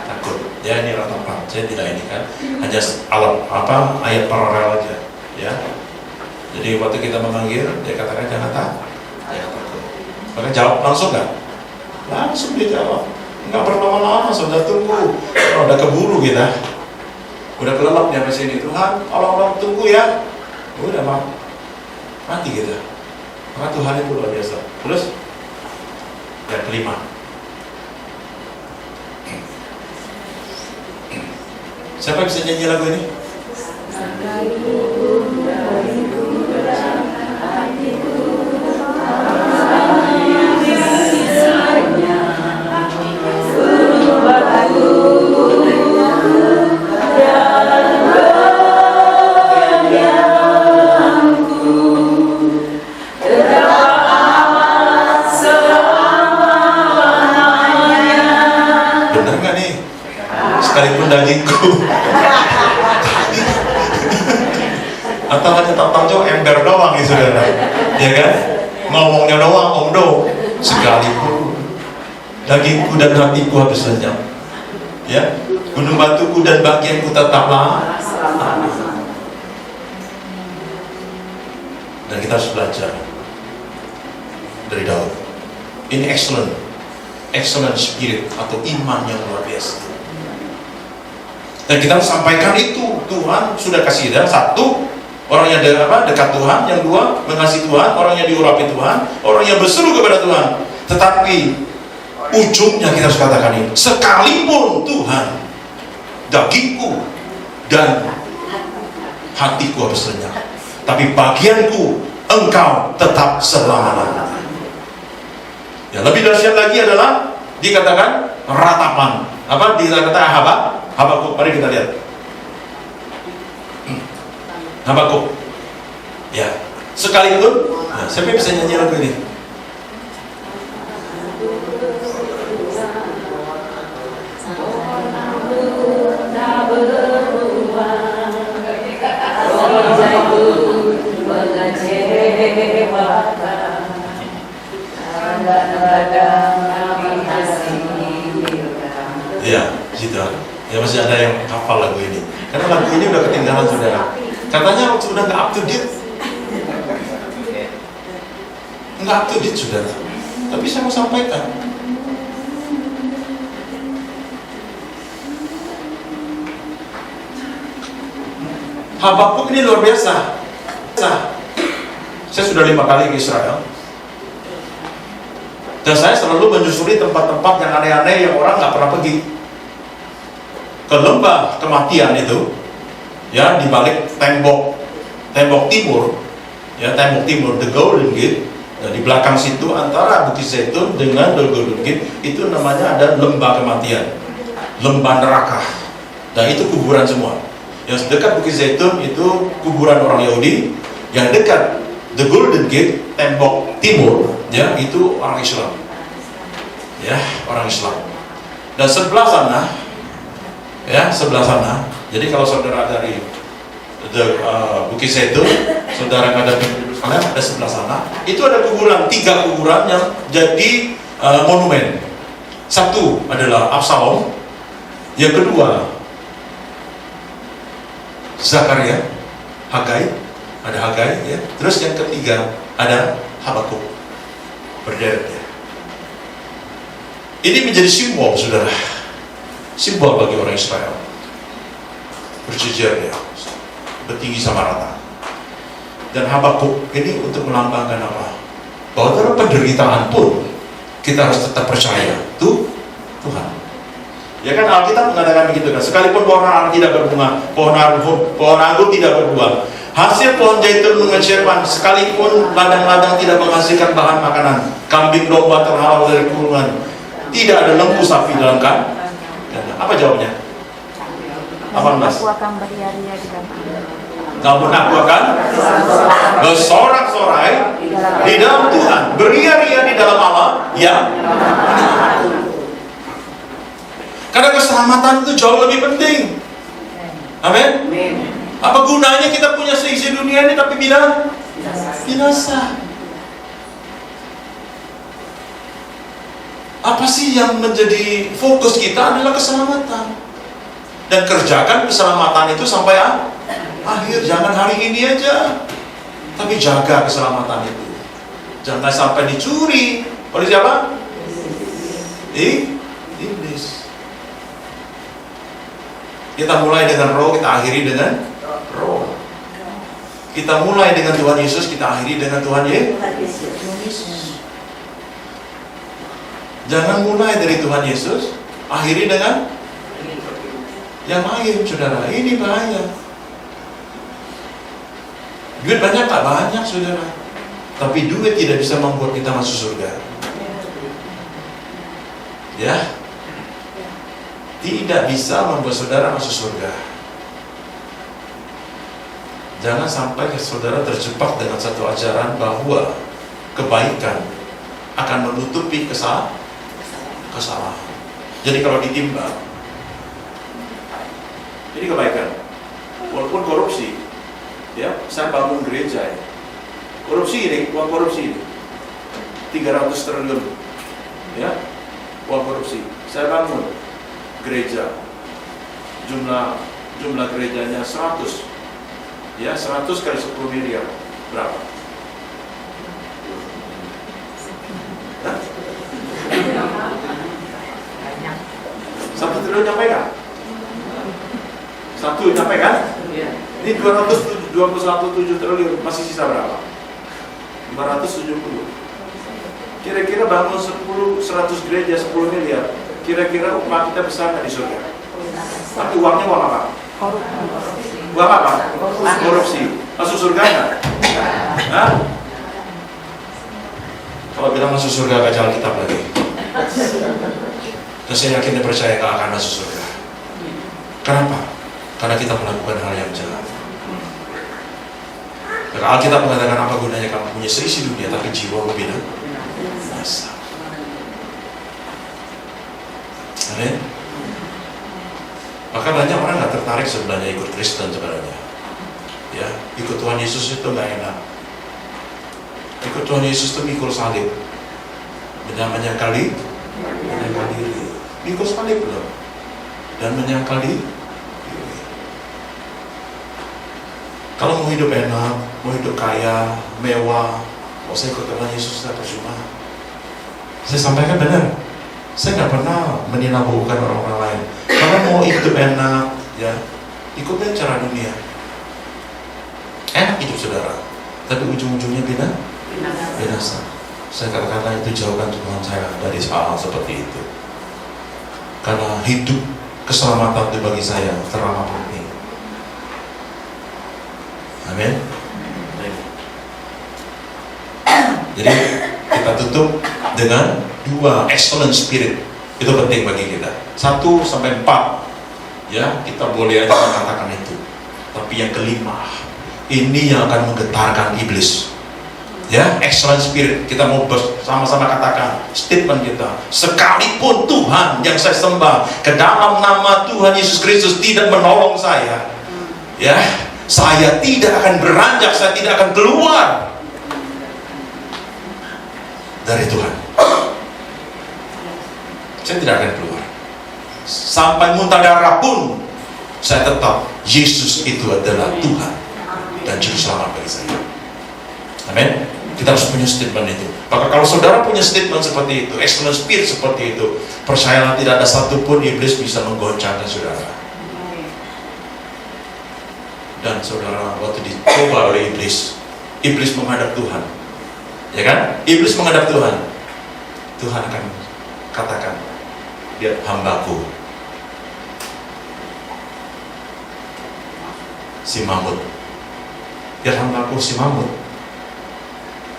takut. Ya, ini ratapan. Saya tidak ini kan, hanya ayat paralel aja. Ya. Jadi waktu kita memanggil, dia katakan jangan takut. Maka jawab langsung nggak? Langsung dia jawab. Nggak berlama-lama, sudah tunggu. Udah keburu kita. Udah kelelap nyampe sini. Tuhan, tolong tunggu ya. Udah mati kita. Maka Tuhan itu luar biasa. Terus yang kelima, siapa bisa nyanyi lagu ini? Sekalipun dagingku atau hanya tahu ember doang ya saudara, ya kan, ngomongnya doang omdo. Sekalipun dagingku dan hatiku habis lenyap, ya, gunung batuku dan bagianku tetaplah. Dan kita harus belajar dari Daud. Ini excellent spirit atau iman yang luar biasa. Dan kita harus sampaikan itu. Tuhan sudah kasih dan satu, orang yang dekat Tuhan. Yang dua, mengasihi Tuhan. Orang yang diurapi Tuhan. Orang yang berseru kepada Tuhan. Tetapi ujungnya kita harus katakan ini, sekalipun Tuhan dagingku dan hatiku habis lenyap, tapi bagianku engkau tetap selama-lamanya. Ya, lebih dahsyat lagi adalah dikatakan ratapan. Dikatakan Habakuk, mari kita lihat. Habakuk. Ya, sekalipun, siapa yang bisa nyanyi lagu ini? Ya, gitu. Ya masih ada yang hafal lagu ini. Karena lagu ini udah ketinggalan saudara. Katanya sudah nggak up to date. Nggak up to date saudara. Tapi saya mau sampaikan. Habakuk ini luar biasa. Saya sudah 5 kali ke Israel. Dan saya selalu menyusuri tempat-tempat yang aneh-aneh yang orang nggak pernah pergi. Ke lembah kematian itu, ya, di balik tembok timur, ya, tembok timur, the Golden Gate. Nah, di belakang situ antara Bukit Zaitun dengan the Golden Gate itu namanya ada lembah kematian, lembah neraka. Dan itu kuburan semua. Yang dekat Bukit Zaitun itu kuburan orang Yahudi, yang dekat the Golden Gate, tembok timur, ya, itu orang Islam. Ya, orang Islam. Dan sebelah sana, jadi kalau saudara dari Bukit Zaitun, saudara menghadapi Yerusalem, ada sebelah sana, itu ada kuburan, 3 kuburan yang jadi monumen. Satu adalah Absalom, yang kedua Zakaria, Hagai, ada Hagai, ya. Terus yang ketiga ada Habakuk, berderet, ya. Ini menjadi simbol, saudara, simbol bagi orang Israel. Berjejer, ya, bertinggi sama rata. Dan Habakuk ini untuk melambangkan apa? bahwa dalam penderitaan pun kita harus tetap percaya Tuhan. Ya kan, Alkitab mengatakan begitu kan, sekalipun pohon ara tidak berbunga, pohon anggur tidak berbuah, hasil pohon zaitun mengecewakan, sekalipun ladang-ladang tidak menghasilkan bahan makanan, kambing domba terhalau dari kurungan, tidak ada lembu sapi dalam kan? Apa jawabnya? 18. Aku akan beria-ria di dalam Allah. Namun aku akan bersorak-sorai di dalam Tuhan, beria-ria di dalam Allah, ya. Karena keselamatan itu jauh lebih penting. Amin. Apa gunanya kita punya seisi dunia ini tapi binasa? Apa sih yang menjadi fokus kita adalah keselamatan. Dan kerjakan keselamatan itu sampai akhir. Jangan hari ini aja, tapi jaga keselamatan itu. Jangan sampai dicuri oleh siapa? Iblis. Kita mulai dengan roh, kita akhiri dengan roh. Kita mulai dengan Tuhan Yesus, kita akhiri dengan Tuhan Yesus. Jangan mulai dari Tuhan Yesus, akhiri dengan yang lain, saudara. Ini bahaya. Duit banyak tak banyak, saudara, tapi duit tidak bisa membuat kita masuk surga. Ya, tidak bisa membuat saudara masuk surga. Jangan sampai saudara terjebak dengan satu ajaran bahwa kebaikan akan menutupi kesalahan. Jadi kalau ditimbang, ini kebaikan, walaupun korupsi, ya, saya bangun gereja, ya. Korupsi ini, uang korupsi ini 300 triliun, ya, uang korupsi. Saya bangun gereja, jumlah gerejanya 100, ya, 100 kali 10 miliar, berapa? Hah? 1 triliun nyampe kan? 1 nyampe kan? Ini 221,7 triliun, masih sisa berapa? 570. Kira-kira bangun 100 gereja 10 miliar, kira-kira upah kita besar nggak di surga? Tapi uangnya uang apa? Uang apa? Korupsi. Masuk surga nggak? Hah? Kalau bilang masuk surga, baca Alkitab lagi. Dan saya yakin dan percaya nggak akan masuk surga. Kenapa? Karena kita melakukan hal yang jahat. Karena Alkitab mengatakan, apa gunanya kamu punya seisi dunia tapi jiwamu binasa. Amin. Maka banyak orang nggak tertarik sebenarnya ikut Kristen sebenarnya. Ya, ikut Tuhan Yesus itu nggak enak. Ikut Tuhan Yesus itu mikul salib, menyangkal diri, mikul salib loh, dan menyangkal diri. Kalau mau hidup enak, mau hidup kaya, mewah, saya ikut Tuhan Yesus tidak percuma. Saya sampaikan benar. Saya nggak pernah meninabuhkan orang-orang lain. Kalau mau hidup enak, ya, ikutin cara dunia. Enak hidup saudara, tapi ujung-ujungnya binasa. Saya katakan itu jauhkan Tuhan saya dari hal seperti itu. Karena hidup keselamatan itu bagi saya terlalu penting. Amin. Jadi kita tutup dengan 2 excellent spirit. Itu penting bagi kita. 1 sampai 4, ya, kita boleh aja mengatakan itu. Tapi yang kelima, ini yang akan menggetarkan iblis. Ya, excellent spirit. Kita mau bersama-sama katakan statement kita. Sekalipun Tuhan yang saya sembah ke dalam nama Tuhan Yesus Kristus tidak menolong saya, ya, saya tidak akan beranjak, saya tidak akan keluar dari Tuhan. Saya tidak akan keluar. Sampai muntah darah pun, saya tetap, Yesus itu adalah Tuhan dan Juru Selamat bagi saya. Amin. Kita harus punya statement itu. Maka kalau saudara punya statement seperti itu, excellent spirit seperti itu, percayalah tidak ada satupun iblis bisa menggoncangkan saudara. Dan saudara, waktu dicoba oleh iblis menghadap Tuhan, Ya kan? Iblis menghadap Tuhan. Tuhan akan katakan, lihat hambaku, si Mamut. Lihat hambaku si Mamut.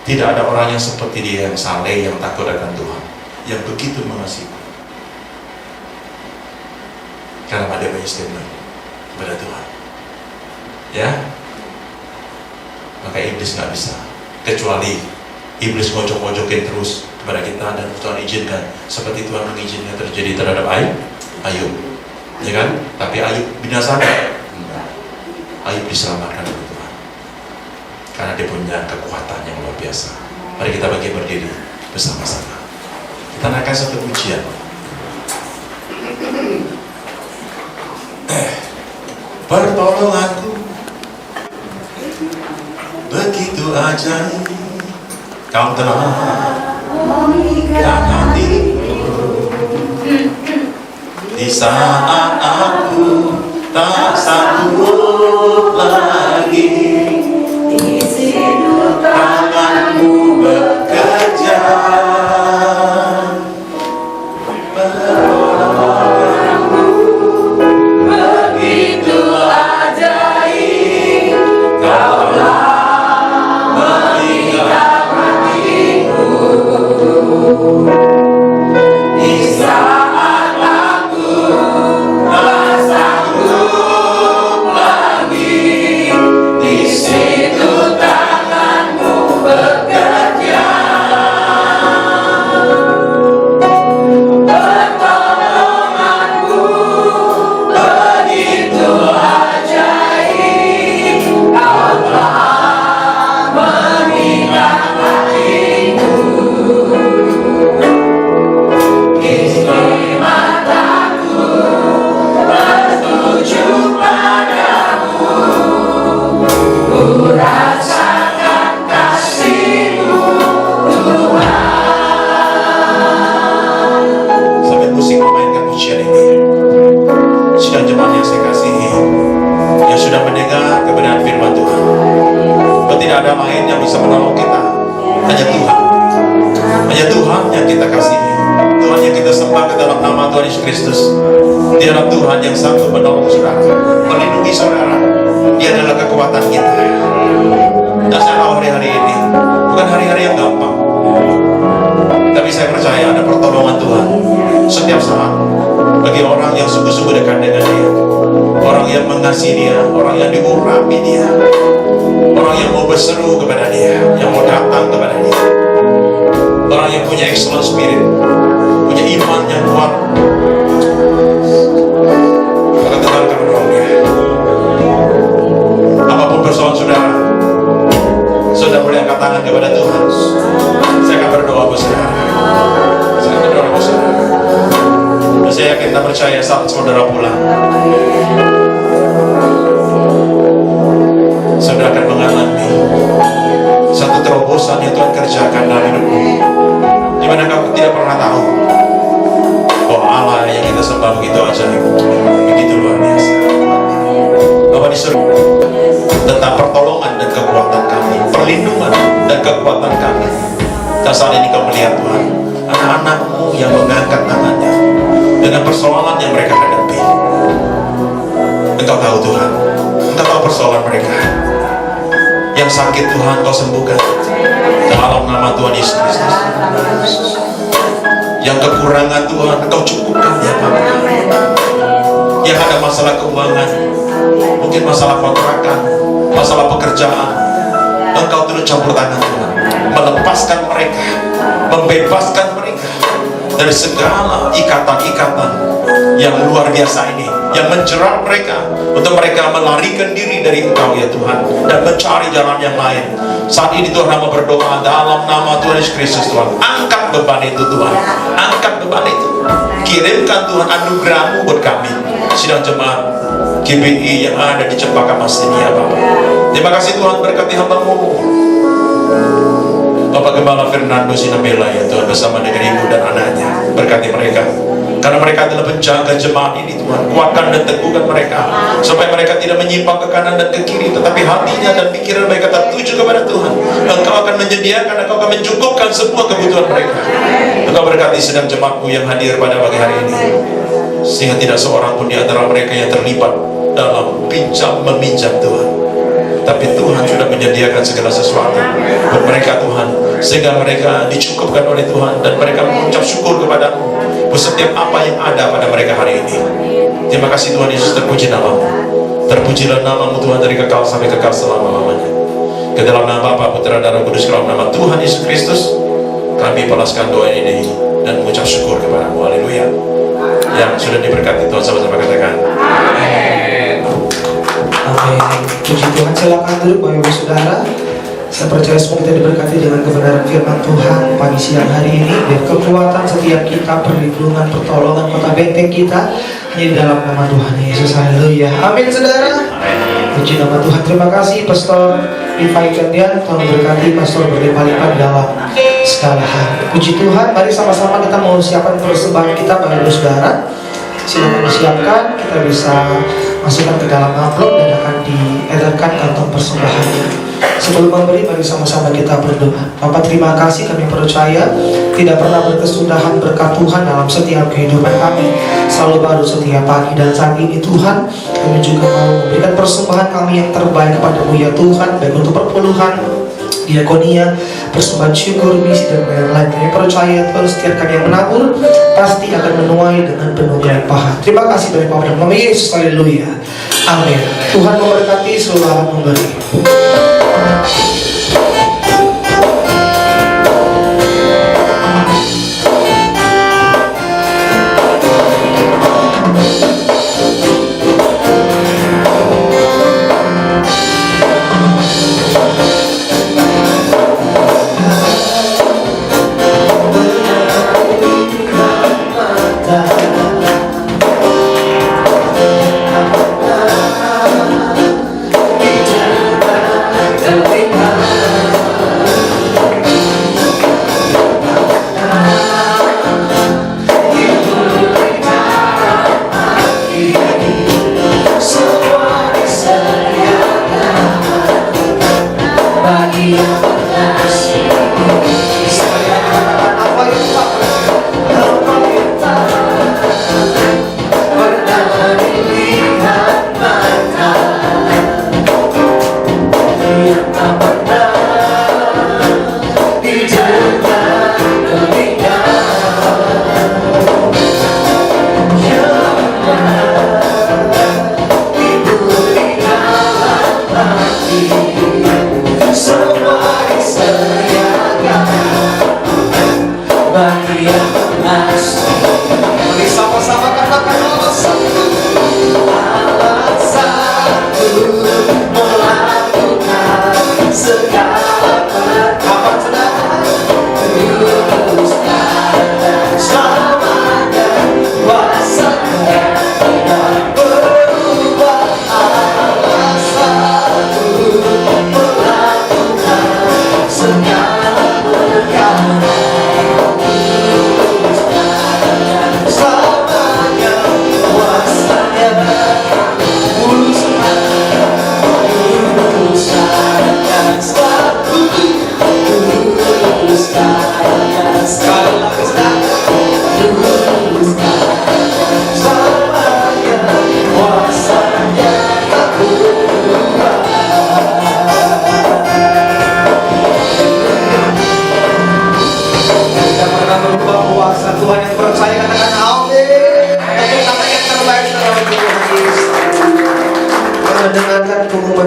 Tidak ada orang yang seperti dia, yang saleh, yang takut akan Tuhan, yang begitu mengasihiku. Karena ada banyak statement kepada Tuhan. Ya, maka iblis nggak bisa, kecuali iblis ngojok-ngojokin terus kepada kita, dan Tuhan izinkan seperti Tuhan mengizinkan terjadi terhadap Ayub, ya kan? Tapi Ayub binasa nggak? Enggak. Ayub diselamatkan oleh Tuhan karena dia punya kekuatan yang luar biasa. Mari kita bagi berdiri bersama-sama. Kita naikkan satu pujian. Pertolonganku begitu ajaib, Kau telah dan hatiku di saat aku tak sanggup lagi. Di situ tanganmu bekerja, pertolonganmu begitu ajaib. Kau telah mengingat hatiku di saat aku tak sanggup lagi. Di situ tanganmu bekerja, pertolonganmu begitu ajaib. Kau telah mengingat hatiku. Kini mataku tertuju padamu, ku rasakan kasih-Mu, Tuhan. Sambil musik memainkan pujian ini, sidang jemaat yang saya kasihi, yang sudah mendengar kebenaran firman Tuhan, bahwa tidak ada lain yang bisa menolong kita, hanya Tuhan. Hanya Tuhan yang kita kasihi, Tuhan yang kita sembah ke dalam nama Tuhan Yesus Kristus. Dia adalah Tuhan yang sanggup menolong saudara, melindungi saudara. Dia adalah kekuatan kita. Dan saya tahu hari-hari ini bukan hari-hari yang gampang, tapi saya percaya ada pertolongan Tuhan setiap saat bagi orang yang sungguh-sungguh dekat dengan Dia, orang yang mengasihi Dia, orang yang diurapi Dia, orang yang mau berseru kepada Dia, yang mau datang kepada Dia, orang yang punya excellent spirit, punya iman yang kuat. Maka tebarkan rohnya. Apapun persoalan saudara, saudara boleh angkat tangan kepada Tuhan. Saya akan berdoa buat saudara. Saya akan berdoa buat saudara. Dan saya yakin dan percaya saat saudara pulang, saudara akan mengalami satu terobosan yang Tuhan kerjakan dalam hidupmu, di mana kamu tidak pernah tahu bahwa Allah yang kita sembah begitu ajaib, begitu luar biasa. Bapak disuruh tentang pertolongan dan kekuatan kami, perlindungan dan kekuatan kami. Dan saat ini kau melihat Tuhan, anak-anak-Mu yang mengangkat tangannya dengan persoalan yang mereka hadapi. Engkau tahu Tuhan, Engkau tahu persoalan mereka. Yang sakit Tuhan Kau sembuhkan dalam nama Tuhan Yesus Kristus. Yang kekurangan Tuhan Engkau cukupkan ya Bapak. Yang ada masalah keuangan, mungkin masalah kontrakan, masalah pekerjaan, Engkau turut campur tangan Tuhan, melepaskan mereka, membebaskan mereka dari segala ikatan-ikatan yang luar biasa ini, yang menjerat mereka, untuk mereka melarikan diri dari Engkau ya Tuhan, dan mencari jalan yang lain. Saat ini Tuhan hamba berdoa dalam nama Tuhan Yesus Kristus. Tuhan, angkat beban itu Tuhan, angkat beban itu. Kirimkan Tuhan anugerah-Mu buat kami, sidang jemaat GBI yang ada di Cempaka Mas ini ya Bapak. Terima kasih Tuhan, berkati hamba-Mu Bapak Gembala Fernando Sinabela ya Tuhan, bersama dengan ibu dan anaknya. Berkati mereka, Karena mereka adalah penjaga jemaat ini Tuhan. Kuatkan dan teguhkan mereka, supaya mereka tidak menyimpang ke kanan dan ke kiri, tetapi hatinya dan pikiran mereka tertuju kepada Tuhan. Engkau akan menyediakan, Engkau akan mencukupkan semua kebutuhan mereka. Engkau berkati sedang jemaatmu yang hadir pada pagi hari ini, sehingga tidak seorang pun di antara mereka yang terlibat dalam pinjam meminjam Tuhan. Tapi Tuhan sudah menyediakan segala sesuatu buat mereka Tuhan, sehingga mereka dicukupkan oleh Tuhan, dan mereka mengucap syukur kepadamu buat setiap apa yang ada pada mereka hari ini. Terima kasih Tuhan Yesus, terpuji namamu. Terpujilah namamu Tuhan dari kekal sampai kekal selama-lamanya. Ke dalam nama Bapa, Putra dan Roh Kudus, dalam nama Tuhan Yesus Kristus, kami balaskan doa ini dan mengucap syukur kepadamu. Haleluya. Yang sudah diberkati Tuhan, sama-sama katakan amin. Amin. Puji Tuhan. Silakan duduk Bapak Ibu Saudara. Saya percaya semua kita diberkati dengan kebenaran firman Tuhan pagi siang hari ini. Biar kekuatan setiap kita, perlindungan, pertolongan, kota benteng kita hanya di dalam nama Tuhan Yesus. Haleluya. Amin saudara. Puji nama Tuhan. Terima kasih Pastor Levi Kendian. Tuhan berkati Pastor berlimpah-limpah dalam segala hal. Puji Tuhan. Mari sama-sama kita mau siapkan persembahan kita Bapak Ibu Saudara. Silakan disiapkan. Kita bisa masukkan ke dalam amplop dan akan diedarkan kantong persembahannya. Sebelum memberi, mari sama-sama kita berdoa. Bapak, terima kasih, kami percaya tidak pernah berkesudahan berkat Tuhan dalam setiap kehidupan kami, selalu baru setiap pagi. Dan saat ini Tuhan, kami juga mau memberikan persembahan kami yang terbaik kepadamu ya Tuhan, baik untuk perpuluhan, diakonia, persembahan syukur, misi, dan lain-lain. Kami percaya Tuhan, setiap kami yang menabur pasti akan menuai dengan penuh kelimpahan. Terima kasih dari Bapak dan Mama Yesus. Haleluya. Amin. Tuhan memberkati, selamat memberi.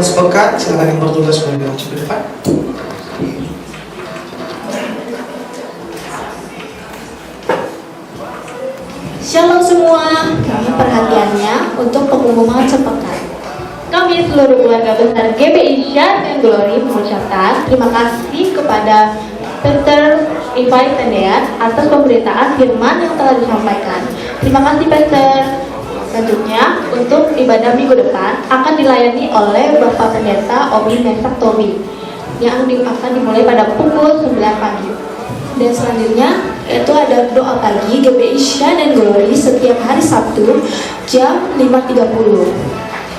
Sepekan, silakan yang bertugas boleh maju ke depan. Shalom semua, kami perhatiannya untuk pengumuman sepekan. Kami seluruh keluarga besar GBI Share and Glory mengucapkan terima kasih kepada Pastor Levi Kendian atas pemberitaan firman yang telah disampaikan. Terima kasih Pastor. Selanjutnya, untuk ibadah minggu depan akan dilayani oleh Bapak Pendeta Obi Mesak Tobi yang akan dimulai pada pukul 9 pagi. Dan selanjutnya, yaitu ada doa pagi GBI Shine and Glory setiap hari Sabtu jam 5.30.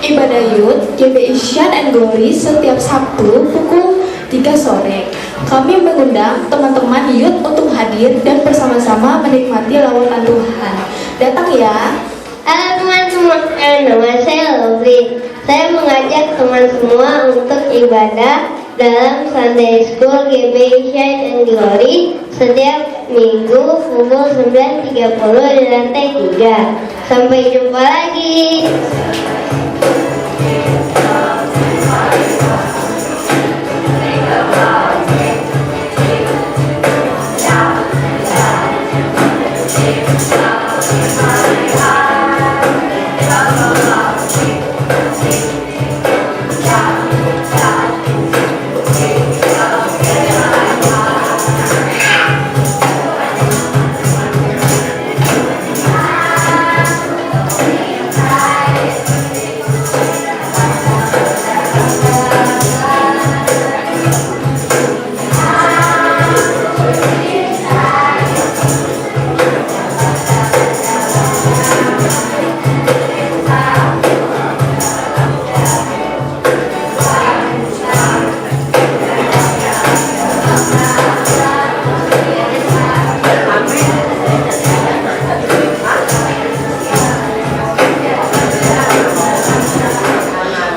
Ibadah Youth GBI Shine and Glory setiap Sabtu pukul 3 sore. Kami mengundang teman-teman youth untuk hadir dan bersama-sama menikmati lawatan Tuhan. Datang ya. Halo teman-teman, nama saya Lovely. Saya mengajak teman semua untuk ibadah dalam Sunday School GBI Shine and Glory setiap minggu pukul 9.30 di lantai 3. Sampai jumpa lagi.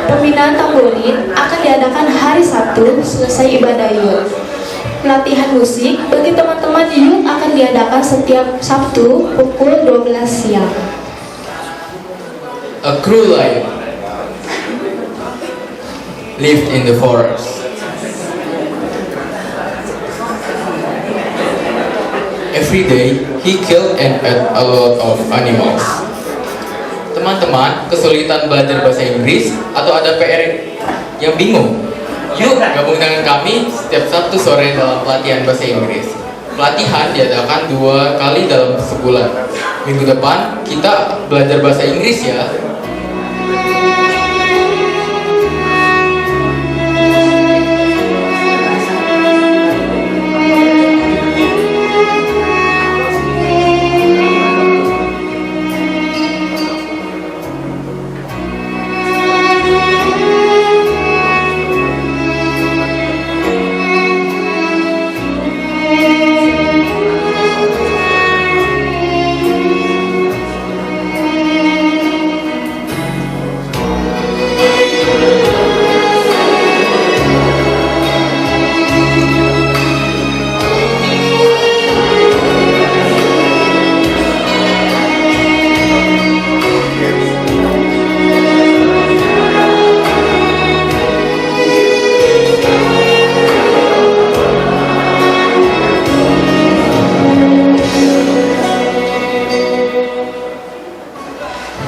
Pembinaan tamborin akan diadakan hari Sabtu selesai ibadah youth. Pelatihan musik bagi teman-teman youth akan diadakan setiap Sabtu pukul 12 siang. A crew lion lived in the forest. Every day, he killed and ate a lot of animals. Teman-teman, kesulitan belajar bahasa Inggris atau ada PR yang bingung? Yuk gabung dengan kami setiap Sabtu sore dalam pelatihan bahasa Inggris. Pelatihan diadakan 2 kali dalam sebulan. Minggu depan kita belajar bahasa Inggris ya.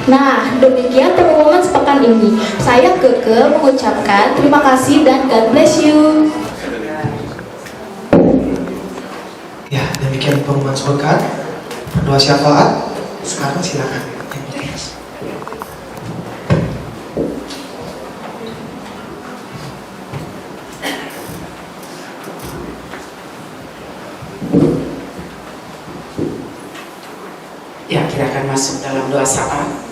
Nah, demikian pengumuman sepekan ini. Saya Keke mengucapkan terima kasih dan God bless you. Ya, demikian pengumuman sepekan. Berdoa syafaat. Sekarang silakan. Ya, kita akan masuk dalam doa syafaat.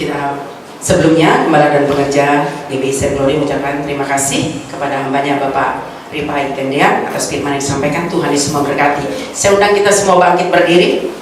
Kita sebelumnya Gembala dan Pengerja GBI Shine and Glory mengucapkan terima kasih kepada hambanya Bapak Ripai Tendean atas firman yang disampaikan. Tuhan Yesus memberkati. Saya undang kita semua bangkit berdiri.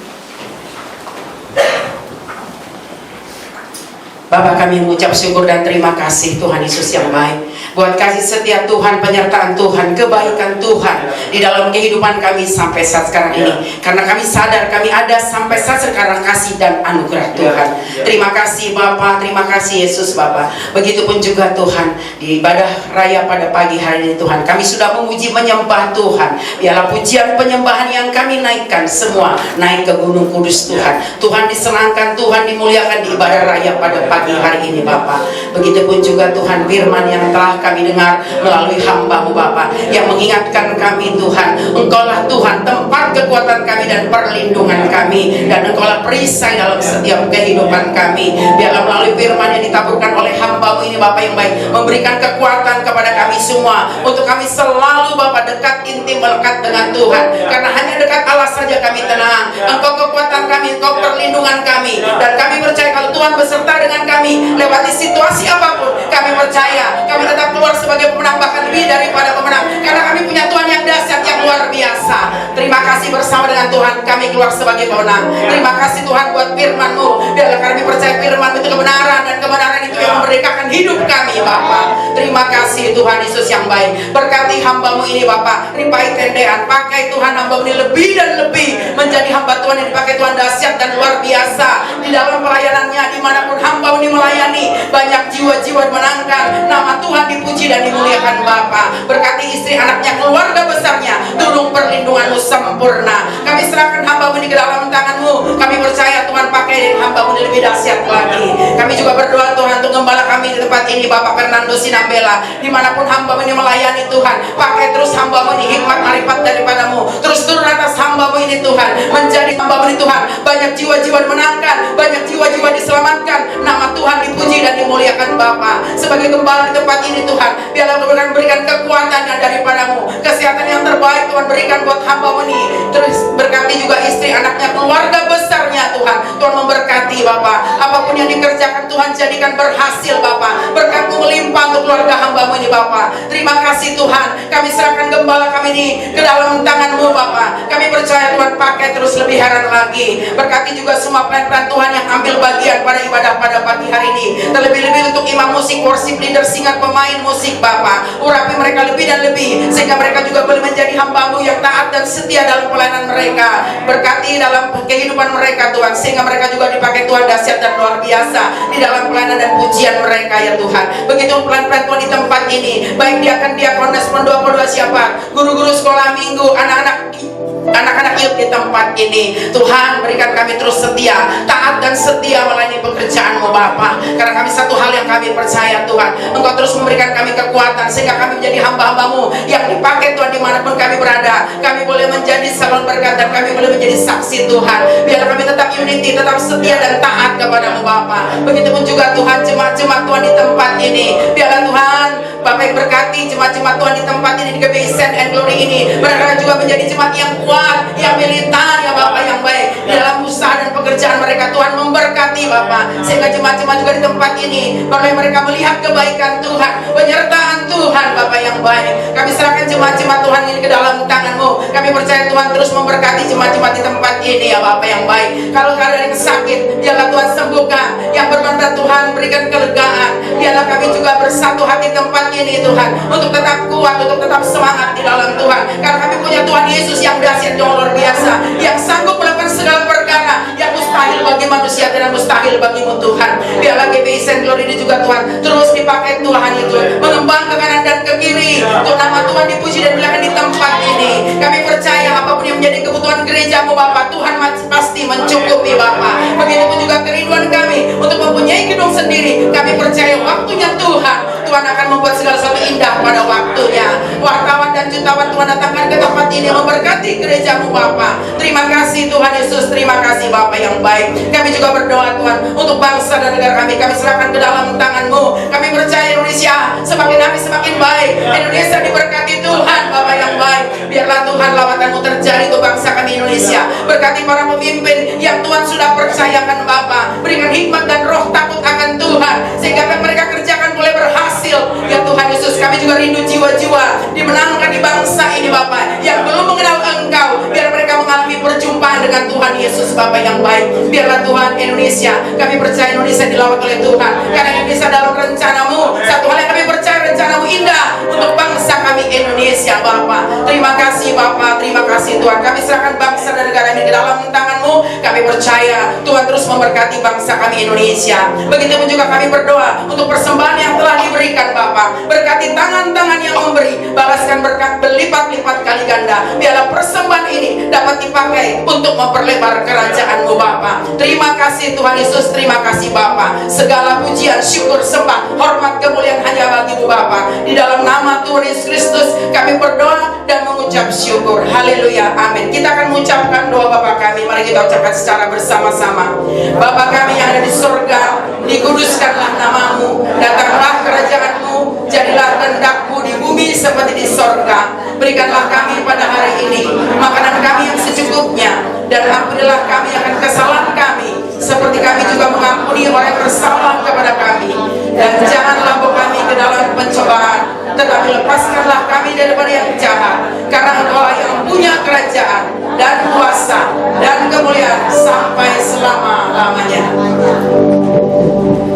Bapak, kami mengucap syukur dan terima kasih Tuhan Yesus yang baik buat kasih setia Tuhan, penyertaan Tuhan, kebaikan Tuhan di dalam kehidupan kami sampai saat sekarang ini. Karena kami sadar kami ada sampai saat sekarang kasih dan anugerah Tuhan. Terima kasih Bapak, terima kasih Yesus Bapak. Begitupun juga Tuhan di ibadah raya pada pagi hari ini Tuhan, kami sudah memuji menyembah Tuhan. Biarlah pujian penyembahan yang kami naikkan semua naik ke Gunung Kudus Tuhan. Tuhan disenangkan, Tuhan dimuliakan di ibadah raya pada pagi hari ini Bapak. Begitupun juga Tuhan firman yang telah kami dengar melalui hamba-Mu Bapa yang mengingatkan kami Tuhan, Engkaulah Tuhan tempat kekuatan kami dan perlindungan kami, dan Engkaulah perisai dalam setiap kehidupan kami. Biarlah melalui firman yang ditaburkan oleh hamba-Mu ini Bapa yang baik, memberikan kekuatan kepada kami semua untuk kami selalu Bapa dekat, intim, melekat dengan Tuhan, karena hanya dekat Allah saja kami tenang. Engkau kekuatan kami, Engkau perlindungan kami, dan kami percaya kalau Tuhan beserta dengan kami lewati situasi apapun, kami percaya kami tetap keluar sebagai pemenang, bahkan lebih daripada pemenang, karena kami punya Tuhan yang dahsyat, yang luar biasa. Terima kasih, bersama dengan Tuhan kami keluar sebagai pemenang. Terima kasih Tuhan buat firman-Mu. Biarlah kami percaya firman itu kebenaran, dan kebenaran itu yang memerdekakan hidup kami Bapa. Terima kasih Tuhan Yesus yang baik. Berkati hamba-Mu ini Bapa, ripai tendean, pakai Tuhan hamba-Mu ini lebih dan lebih menjadi hamba Tuhan yang dipakai Tuhan dahsyat dan luar biasa di dalam pelayanannya. Dimanapun hamba-Mu ini melayani, banyak jiwa-jiwa dimenangkan, nama Tuhan dipuji dan dimuliakan Bapa. Berkati istri anaknya, keluarga besarnya, tolong perlindungan-Mu sempurna. Kami serahkan hamba-Mu ini ke dalam tangan-Mu. Kami percaya Tuhan pakai hamba-Mu ini lebih dahsyat lagi. Kami juga berdoa Tuhan untuk gembala kami di tempat ini Bapak Fernando Sinambela, dimanapun hamba-Mu ini melayani Tuhan, pakai terus hamba-Mu ini hikmat marifat daripada-Mu, terus turun atas hamba-Mu ini Tuhan, menjadi hamba-Mu ini Tuhan, banyak jiwa-jiwa dimenangkan, banyak jiwa-jiwa diselamatkan, nama Tuhan dipuji dan dimuliakan Bapa. Sebagai gembala di tempat ini Tuhan, biarlah Tuhan berikan kekuatan yang daripada-Mu, kesehatan yang terbaik Tuhan berikan buat hamba-Mu ini. Terus berkati juga istri anaknya, keluarga besarnya Tuhan, Tuhan memberkati Bapa. Apapun yang dikerjakan Tuhan jadikan berhasil Bapa. Berkat-Mu melimpah untuk keluarga hamba-Mu ini Bapa. Terima kasih Tuhan, kami serahkan gembala kami ini ke dalam tangan-Mu Bapa. Kami percaya Tuhan pakai terus lebih heran lagi. Berkati juga semua pelayan Tuhan yang ambil bagian pada ibadah pada pagi hari ini, terlebih-lebih untuk imam musik, worship leader, singer, pemain musik Bapa. Urapi mereka lebih dan lebih, sehingga mereka juga boleh menjadi hamba-Mu yang taat dan setia dalam pelayanan mereka. Berkati dalam kehidupan mereka Tuhan, sehingga mereka juga dipakai Tuhan dahsyat dan luar biasa di dalam pelayanan dan pujian mereka ya Tuhan. Begitu pelayan-pelayan Tuhan di tempat ini, baik diakonis, pendua-pendua siapa, guru-guru sekolah minggu, anak-anak youth di tempat ini, Tuhan berikan kami terus setia, taat dan setia melayani pekerjaan-Mu Bapa. Karena kami satu hal yang kami percaya Tuhan, Engkau terus memberikan kami kekuatan, sehingga kami menjadi hamba-hamba-Mu yang dipakai Tuhan dimanapun kami berada. Kami boleh menjadi salon berkat, dan kami boleh menjadi saksi Tuhan. Biarlah kami tetap unity, tetap setia dan taat kepada-Mu Bapa. Begitupun juga Tuhan jemaat-jemaat Tuhan di tempat ini, biarlah Tuhan Bapak yang berkati jemaat-jemaat Tuhan di tempat ini, di GBI Send and Glory ini, mereka juga menjadi jemaat yang kuat, yang militan ya Bapak yang baik di dalam usaha dan pekerjaan mereka. Tuhan memberkati Bapak, sehingga jemaat-jemaat juga di tempat ini, Bapak mereka melihat kebaikan Tuhan, penyertaan Tuhan Bapak yang baik. Kami serahkan jemaat-jemaat Tuhan ini ke dalam tangan-Mu. Kami percaya Tuhan terus memberkati jemaat-jemaat di tempat ini ya Bapak yang baik. Kalau ada yang sakit, biarlah Tuhan sembuhkan. Yang bermanfaat Tuhan berikan kelegaan. Biarlah kami juga bersatu hati tempat ini Tuhan, untuk tetap kuat, untuk tetap semangat di dalam Tuhan. Karena kami punya Tuhan Yesus yang dahsyat, yang luar biasa, yang sanggup melakukan segala perkara yang mustahil bagi manusia dan mustahil bagi-Mu Tuhan. Biarlah GBI Send Glory ini juga Tuhan terus dipakai Tuhan itu, mengembang ke kanan dan ke kiri, untuk nama Tuhan dipuji dan dimuliakan di tempat ini. Kami percaya apapun yang menjadi kebutuhan gereja-Mu Bapa, Tuhan pasti mencukupi Bapa. Begitupun juga kerinduan kami untuk mempunyai gedung sendiri. Kami percaya waktunya Tuhan akan membuat segala sesuatu indah pada waktunya. Wartawan dan jutawan Tuhan datangkan ke tempat ini, memberkati gereja-Mu Bapa. Terima kasih Tuhan Yesus, terima kasih Bapa yang baik. Kami juga berdoa Tuhan untuk bangsa dan negara kami. Kami serahkan ke dalam tangan-Mu. Kami percaya Indonesia semakin hari semakin baik. Indonesia diberkati Tuhan Bapa yang baik. Biarlah Tuhan lawatan-Mu terjadi untuk bangsa kami Indonesia. Berkati para pemimpin yang Tuhan sudah percayakan Bapa. Berikan hikmat dan roh takut akan Tuhan, sehingga mereka kerjakan boleh berhasil ya Tuhan Yesus. Kami juga rindu jiwa-jiwa dimenangkan di bangsa ini Bapa, yang belum mengenal Engkau. Biar mereka mengalami perjumpaan dengan Tuhan Yesus Bapa yang baik. Biarlah Tuhan Indonesia, kami percaya Indonesia dilawat oleh Tuhan, karena Indonesia dalam rencana-Mu. Satu hal yang kami percaya, rencana-Mu indah untuk bangsa kami Indonesia Bapa. Terima kasih Bapa, terima kasih Tuhan. Kami serahkan bangsa dan negara ini ke dalam tangan-Mu. Kami percaya Tuhan terus memberkati bangsa kami Indonesia. Begitupun juga kami berdoa untuk persembahan yang telah diberikan Bapa. Berkati tangan-tangan yang memberi, balaskan berkat berlipat-lipat kali ganda. Biarlah persembahan ini dapat dipakai untuk memperlebar kerajaan-Mu Bapa. Bapa. Terima kasih Tuhan Yesus, terima kasih Bapa. Segala pujian, syukur, sembah, hormat, kemuliaan hanya bagi-Mu Bapa. Di dalam nama Tuhan Yesus Kristus kami berdoa dan mengucap syukur. Haleluya, amin. Kita akan mengucapkan doa Bapa kami. Mari kita ucapkan secara bersama-sama. Bapa kami yang ada di surga, dikuduskanlah namamu, datanglah kerajaan-Mu, jadilah kehendak-Mu di bumi seperti di sorga. Berikanlah kami pada hari ini makanan kami yang secukupnya, dan ampunilah kami akan kesalahan kami, seperti kami juga mengampuni orang yang bersalah kepada kami. Dan janganlah bawa kami ke dalam pencobaan, tetapi lepaskanlah kami daripada yang jahat, karena Engkau yang punya kerajaan dan kuasa dan kemuliaan sampai selama-lamanya.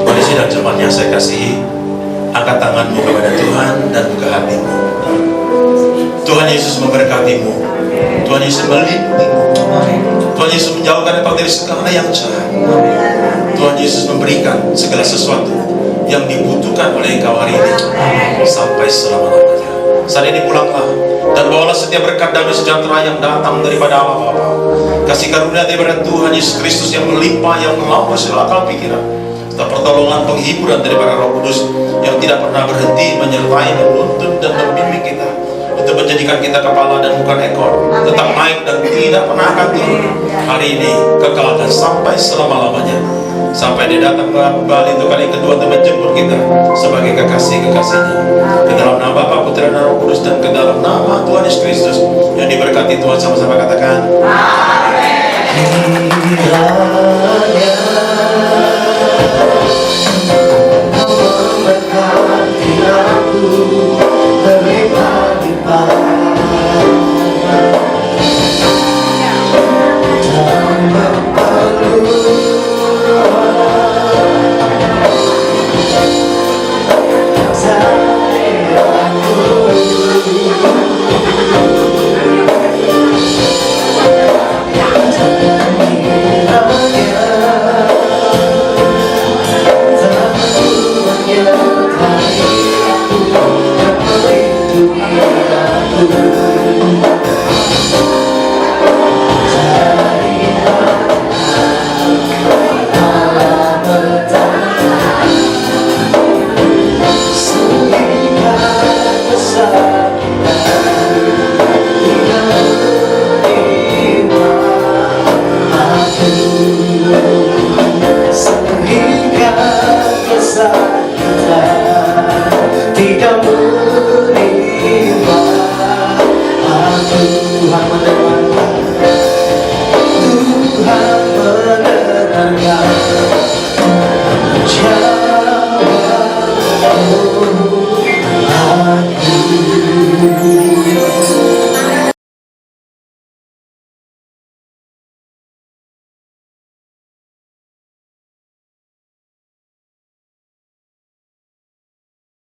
Kondisi dan jemaat yang saya kasihi, angkat tanganmu kepada Tuhan dan buka hatimu. Tuhan Yesus memberkatimu. Tuhan Yesus melindungimu. Tuhan Yesus menjauhkan engkau dari segala yang jahat. Tuhan Yesus memberikan segala sesuatu yang dibutuhkan oleh engkau hari ini sampai selama-lamanya. Saat ini pulanglah dan bawalah setiap berkat damai sejahtera yang datang daripada Allah Bapa. Kasih karunia daripada Tuhan Yesus Kristus yang melimpah, yang melampaui segala akal pikiran, serta pertolongan penghiburan daripada Roh Kudus yang tidak pernah berhenti menyertai, menuntun dan membimbing kita untuk menjadikan kita kepala dan bukan ekor, tetap naik dan tidak pernah akan turun, hari ini, kekal dan sampai selama-lamanya, sampai Dia datang kembali untuk kali kedua untuk menjemput kita sebagai kekasih-kekasihnya. Ke dalam nama Bapa, Putra dan Roh Kudus, dan ke dalam nama Tuhan Yesus Kristus yang diberkati Tuhan, sama-sama katakan Amin.